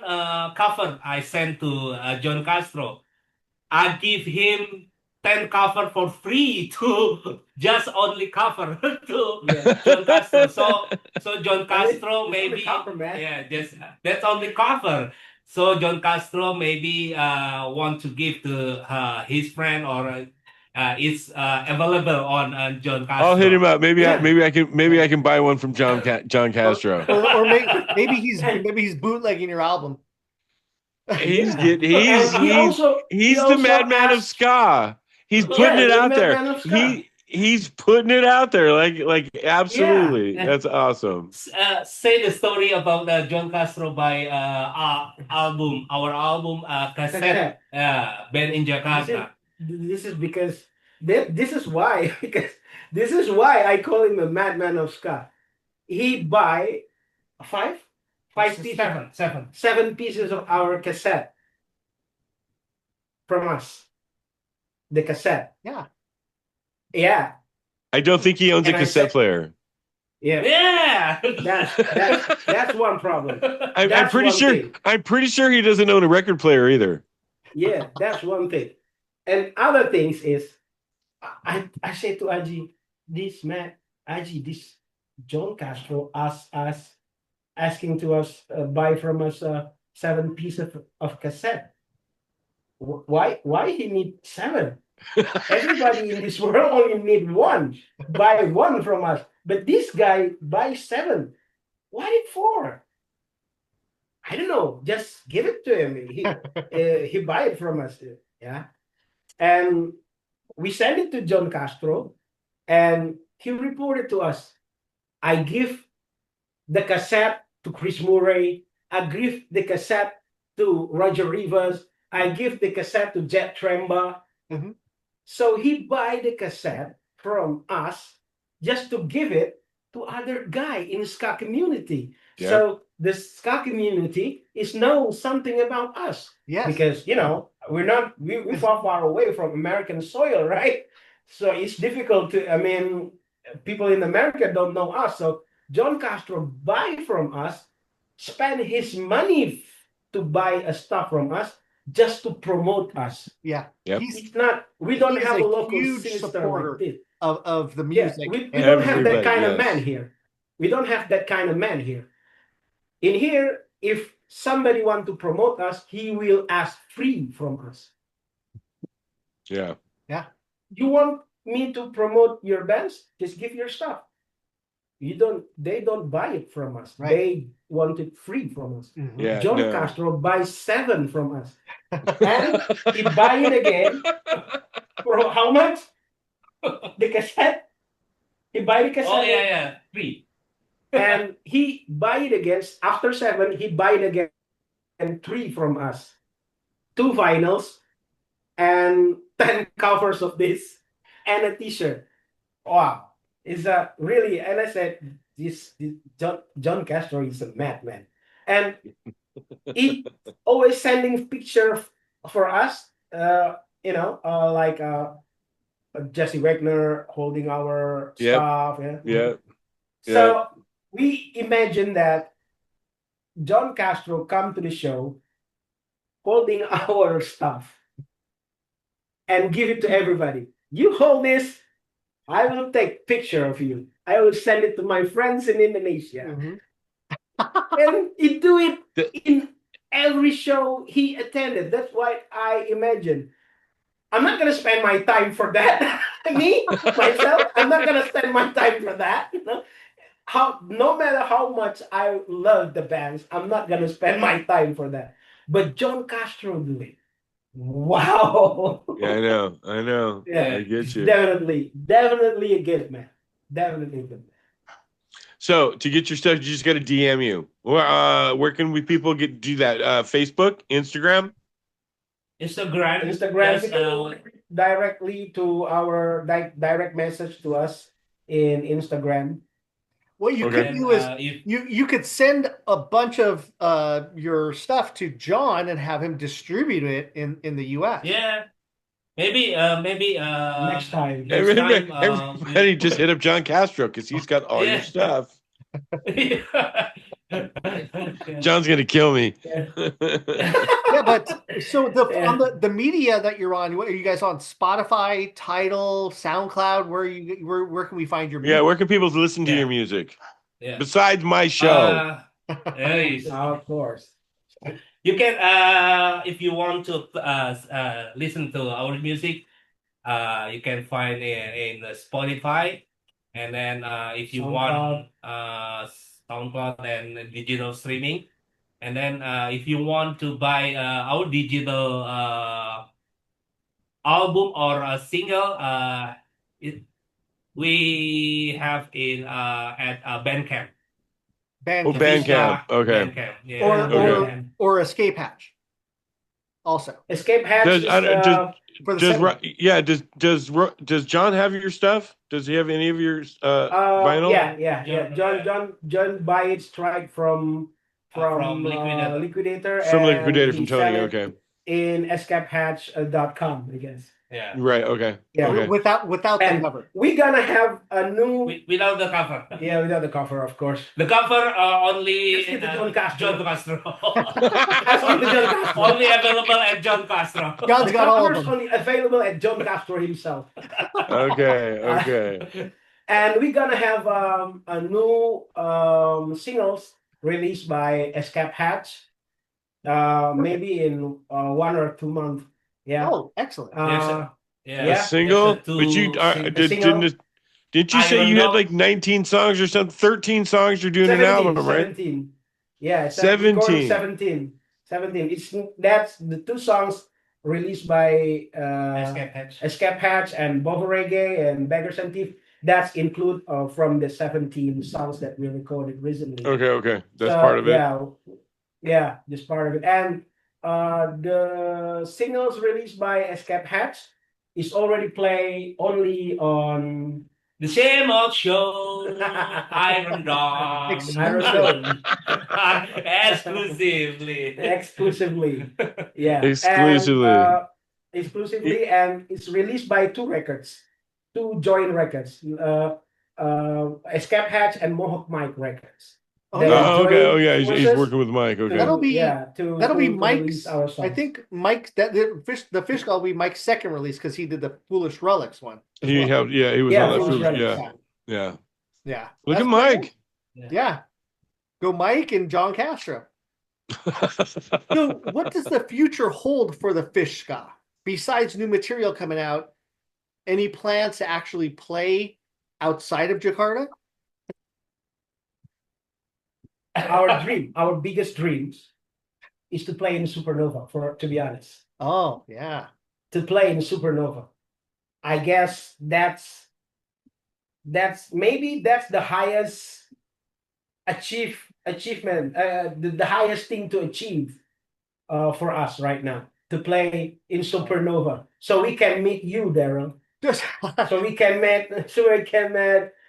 cover I sent to John Castro. I give him 10 cover for free to just only cover to Yeah. John Castro. So John Castro It's maybe only cover, man. yeah, that's only cover. So John Castro maybe want to give to his friend, or it's available on John Castro. I'll hit him up. Maybe Yeah. I can buy one from John Castro. Or maybe he's bootlegging your album. He's Yeah. he's And he also the madman of asked- ska. He's Yeah, putting it the out there. madman of ska. he's putting it out there, like absolutely. Yeah. That's awesome. Say the story about John Castro by our album cassette, band in This is Jakarta. this is because this is why because this is why I call him a madman of ska. He buy five five pieces, Seven. 7 pieces of our cassette from us. The cassette. Yeah. Yeah. I don't think he owns a And I cassette said, player. yeah. Yeah. That's one problem. I'm That's pretty one sure. thing. I'm pretty sure he doesn't own a record player either. Yeah, that's one thing. And other things is I say to Adjie, this man, Adjie, this John Castro asking to us buy from us 7 pieces of cassette. Why he need 7? Everybody in this world only need 1. Buy 1 from us. But this guy buys 7. Why did 4? I don't know. Just give it to him. He buy it from us. Yeah. And we send it to John Castro, and he reported to us. I give the cassette to Chris Murray. I give the cassette to Roger Rivers. I give the cassette to Jet Tremba. Mhm. So he buy the cassette from us just to give it to other guy in the ska community. Yeah. So the ska community is know something about us. Yes. Because we're far away from American soil, right? So it's difficult to, people in America don't know us. So John Castro buy from us, spend his money to buy a stuff from us just to promote us. Yeah. Yep. It's not, we don't He is have a a local huge sinister supporter like this. of the Yeah, music. we and don't have that Everybody, kind of yes. man here. We don't have that kind of man here. In here, if somebody want to promote us, he will ask free from us. Yeah. You want me to promote your bands? Just give your stuff. They don't buy it from us. Right. They want it free from us. Mhm. Yeah. John no. Castro buys 7 from us. And he buy it again for how much? The cassette. He buy the cassette. Oh yeah. Free. And he buy it again. After 7, he buy it again and 3 from us. 2 vinyls and 10 covers of this and a t-shirt. Wow. It's really, and I said, this John Castro is a madman. And he always sending picture for us, like Jesse Wagner holding our Yep. stuff. Yeah. So we imagine that John Castro come to the show holding our stuff and give it to everybody. You hold this, I will take picture of you. I will send it to my friends in Indonesia. Mhm. And he do it The- in every show he attended. That's why I imagine. I'm not gonna spend my time for that. Me, myself, I'm not gonna spend my time for that. No matter how much I love the bands, I'm not gonna spend my time for that. But John Castro do it. Wow. Yeah. I know. Yeah. I get you. Definitely a good man. Definitely a good man. So to get your stuff, you just got to DM you. Where can people do that? Facebook, Instagram. Instagram. Instagram, Yes, you can directly to our direct message to us in Instagram. What you Okay. could do is if you could send a bunch of your stuff to John and have him distribute it in the U.S. yeah, maybe Next time. next time, Everybody just hit up John Castro because he's got all your Yeah. stuff. Yeah. John's gonna kill me. Yeah, but so Yeah. on the media that you're on, are you guys on Spotify, Tidal, SoundCloud? Where can we find your music? Yeah, where can people listen to Yeah. your music Yeah. besides my show? Yes. Of course. You can if you want to listen to our music, you can find it in Spotify, and then if you want SoundCloud and digital streaming, and then if you want to buy our digital album or a single, we have in at Bandcamp. Band Oh, Bandcamp. Fishska Okay. Bandcamp. or Yeah. or Okay. or Escape Hatch also Escape Hatch Does is I don't- does for the does 70s. yeah does John have your stuff? Does he have any of your vinyl yeah. John buy it straight from Liquidator. Liquidator, from and Liquidator he from sell Tony? it Okay. in escapehatch.com, I guess. Yeah. Right. Okay. Yeah. Okay. Without the And cover. we're gonna have a new Without the cover. yeah, without the cover, of course. The cover only Let's get to John Castro. John Castro. Ask him to John Castro. Only available at John Castro. John's The got all of cover's them. only available at John Castro himself. Okay. Okay. And we're gonna have a new singles released by Escape Hatch, maybe in 1 or 2 months. Yeah. Oh, excellent. Yeah. A Yeah. single, Just a but you single. didn't you say Iron you had Dog. like 19 songs or something? 13 songs. You're doing 17, an album, right? 17. Yeah, 17. 17. 17. That's the two songs released by Escape Hatch. Escape Hatch and Bobo Reggae and Beggars and Thief. That's include from the 17 songs that we recorded recently. Okay. Okay. That's So, part of it. Yeah, just part of it. And the singles released by Escape Hatch is already played only on The same old show. Iron Dog. Iron Dome. Exclusively. exclusively. Yeah. Exclusively. And, exclusively, and it's released by two joint records. Escape Hatch and Mohawk Mike Records. Oh, They yeah. Oh, okay. Oh, joined yeah. He's forces working with Mike. Okay. That'll be- to That'll be to Mike's. release our I songs. think Mike the fish will be Mike's second release because he did the Foolish Relics one. as He well. helped. Yeah. He was Yeah, on that. Foolish Food. Relics. Yeah. Yeah. Yeah. Look That's at Mike. Yeah. Go Mike and John Castro. So what does the future hold for the Fishska? Besides new material coming out, any plans to actually play outside of Jakarta? Our biggest dreams is to play in Supernova, to be honest. Oh, yeah. To play in Supernova. I guess that's the highest achievement, the highest thing to achieve for us right now, to play in Supernova. So we can meet you, Daryl. Just So we can meet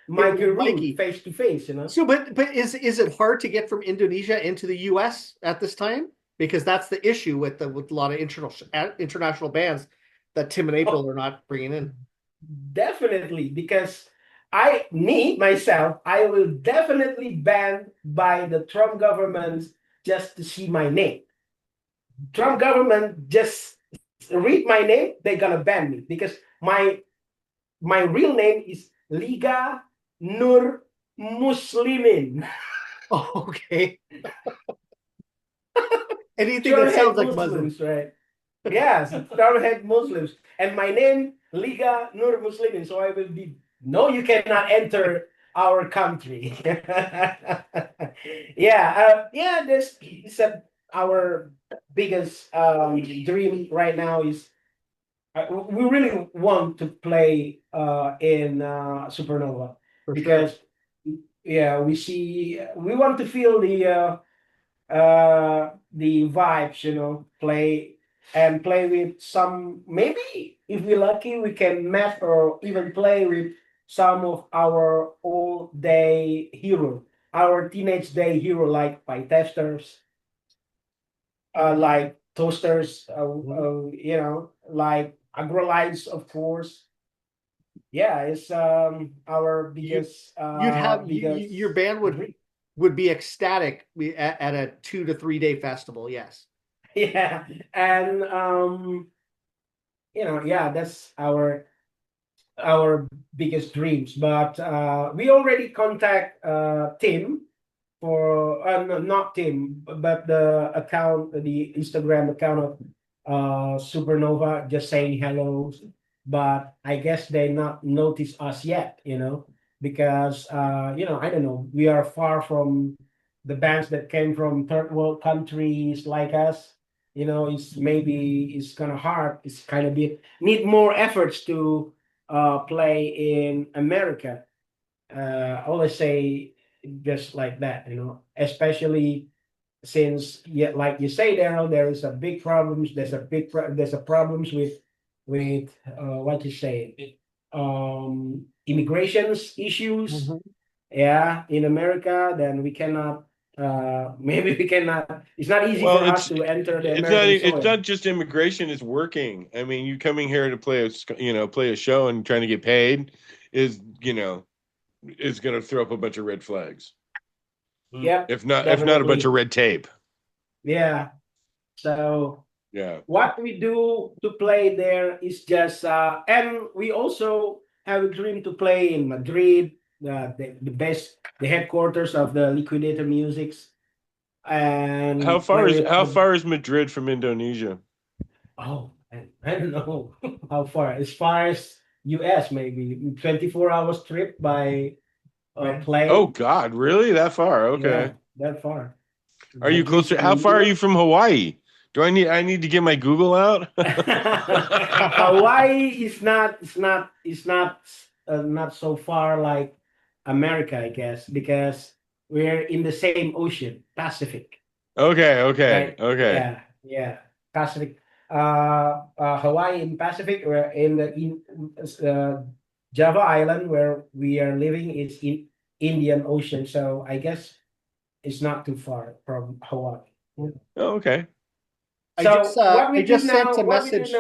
Mikey Mikey. face to face, you know. so, but is it hard to get from Indonesia into the U.S. at this time? Because that's the issue with a lot of international bands that Tim and April are not bringing in. Definitely, because I will definitely banned by the Trump government just to see my name. Trump government just read my name, they're gonna ban me because my real name is Liga Nur Muslimin. Oh, okay. Anything Pure that sounds head like Muslims. right? Yes, pure head Muslims. And my name, Liga Nur Muslimin. So I will be, no, you cannot enter our country. This is our biggest dream right now is we really want to play in Supernova For sure. because we want to feel the vibes, you know, play with some, maybe if we're lucky we can match or even play with some of our old day hero, our teenage day hero, like by testers, like toasters, like agrolites, of course. Yeah, it's our biggest You'd have your band would be ecstatic at a 2 to 3 day festival. Yes. yeah. And that's our biggest dreams. But we already contact Tim for not Tim, but the Instagram account of Supernova, just saying hello. But I guess they not notice us yet, you know, because I don't know, we are far from the bands that came from third world countries like us. You know, it's kind of hard. It's kind of need more efforts to play in America. I always say just like that, especially since, yeah, like you say, Daryl, there is a big problems. There's a problems with what you say, immigrations issues. Mhm. Yeah, in America, then we cannot. Maybe we cannot. It's not easy Well, for us to enter the it's American it's soil. not just immigration, it's working. I mean, you coming here to play play a show and trying to get paid is, is going to throw up a bunch of red flags. Yep, If not a bunch definitely. of red tape. Yeah. So Yeah. what we do to play there is just, and we also have a dream to play in Madrid, the headquarters of the Liquidator Musics, How and far play is with how far is Madrid from Indonesia? I don't know how far. As far as US, maybe 24 hours trip by plane. Oh God, really? That far? Okay. Yeah, that far. Are you Madrid closer? to How far are India. you from Hawaii? Do I need to get my Google out? Hawaii is not so far like America, I guess, because we're in the same ocean, Pacific, Okay. right? Yeah, Pacific. Hawaii in Pacific, we're uh, Java Island, where we are living, is in Indian Ocean. So I guess it's not too far from Hawaii. Oh, okay. So what we I do just sent now, a message.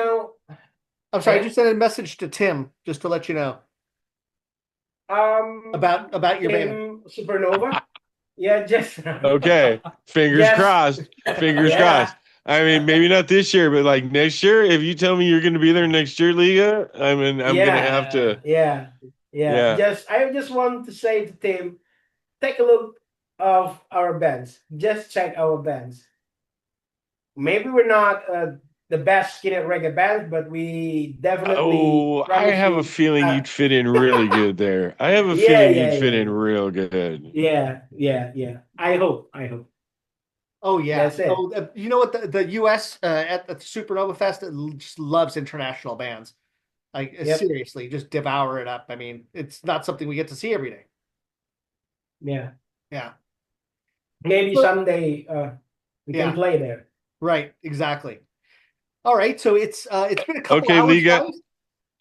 I'm sorry, I Yeah. just sent a message to Tim just to let you know about your band. Tim Supernova. Yeah, just Okay. Fingers Yes. crossed. Fingers Yeah. crossed. I mean, maybe not this year, but like next year, if you tell me you're going to be there next year, Liga, I'm going to have to. Yeah. Yeah. I just want to say to Tim, take a look of our bands. Just check our bands. Maybe we're not the best skinhead reggae band, but we definitely. Oh, I promise have you- a feeling you'd fit in really good there. I have a Yeah, feeling yeah, you'd fit yeah. in real good. Yeah. I hope. Oh yeah. That's it. Oh, you know what? The U.S. At the Supernova Fest just loves international bands. Like Yep. seriously, just devour it up. I mean, it's not something we get to see every day. Yeah. Yeah. Maybe But- someday we Yeah. can play there. Right. Exactly. All right. So it's been a couple Okay, hours. Liga. guys.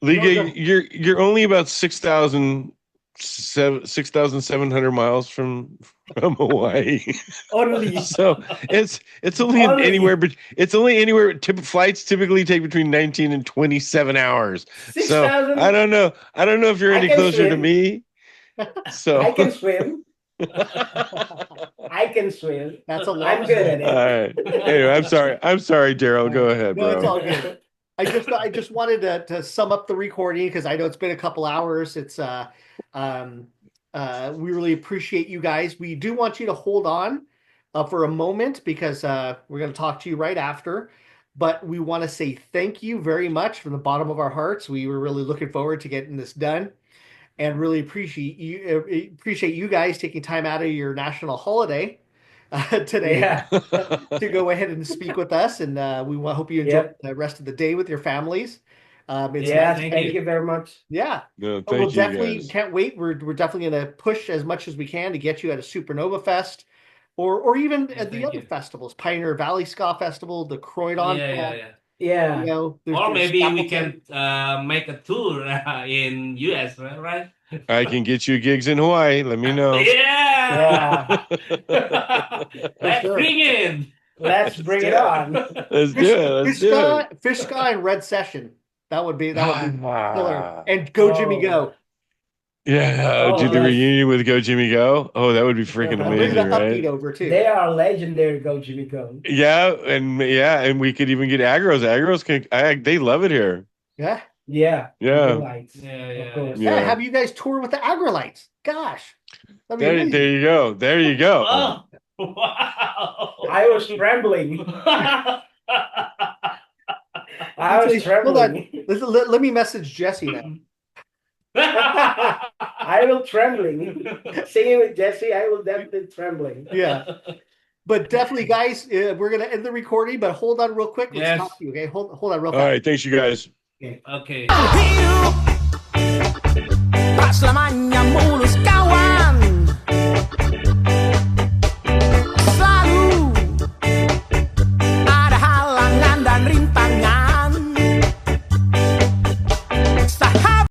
Liga, No. you're only about 6,700 miles from Hawaii. Only. So it's only Only. anywhere, but it's only anywhere. Flights typically take between 19 and 27 hours. So 6,000. I don't know if you're I any can closer to swim. me. So I can swim. I can swim. That's a long. I'm good at it. all right. Anyway, I'm sorry, Daryl. Go ahead, No, it's bro. all good. I just wanted to sum up the recording because I know it's been a couple hours. It's we really appreciate you guys. We do want you to hold on for a moment because we're going to talk to you right after. But we want to say thank you very much from the bottom of our hearts. We were really looking forward to getting this done, and really appreciate you guys taking time out of your national holiday today Yeah. to go ahead and speak with us. And we hope you enjoy Yep. the rest of the day with your families. It's Yeah. nice. Thank you very much. Yeah. No, But we'll thank you, definitely guys. can't wait. We're definitely going to push as much as we can to get you at a Supernova Fest, or even Yeah, at the thank other you. festivals, Pioneer Valley Ska Festival, the Croydon. Yeah. Yeah. You know, Or there's maybe we Stapleton. can make a tour in US, right? I can get you gigs in Hawaii. Let me know. Yeah. Let's sure. bring it. Let's bring it on. Let's do it. Let's do it. Fishska and Red Session. That would be killer. Ah, And Go Jimmy Oh. Go. yeah, Oh, do the yes. reunion with Go Jimmy Go. Oh, that would be freaking Uh-huh. I'll bring the amazing, upbeat right? over too. They are legendary. Go Jimmy Go. Yeah, and we could even get Agros. Agros they love it here. Yeah. Yeah. Yeah. The lights. Yeah. Of course. Yeah. Yeah. Have you guys tour with the Agrolites? Gosh. That'd be There amazing. you go. There you go. Oh, wow. I was trembling. I was Hold trembling. Let me message Jesse now. I will trembling. Singing with Jesse, I will definitely trembling. Yeah. But definitely, guys, we're going to end the recording, but hold on real quick. Let's Yes. talk to you, okay? Hold on real All fast. right, thanks you guys. Okay. Hidup selamanya.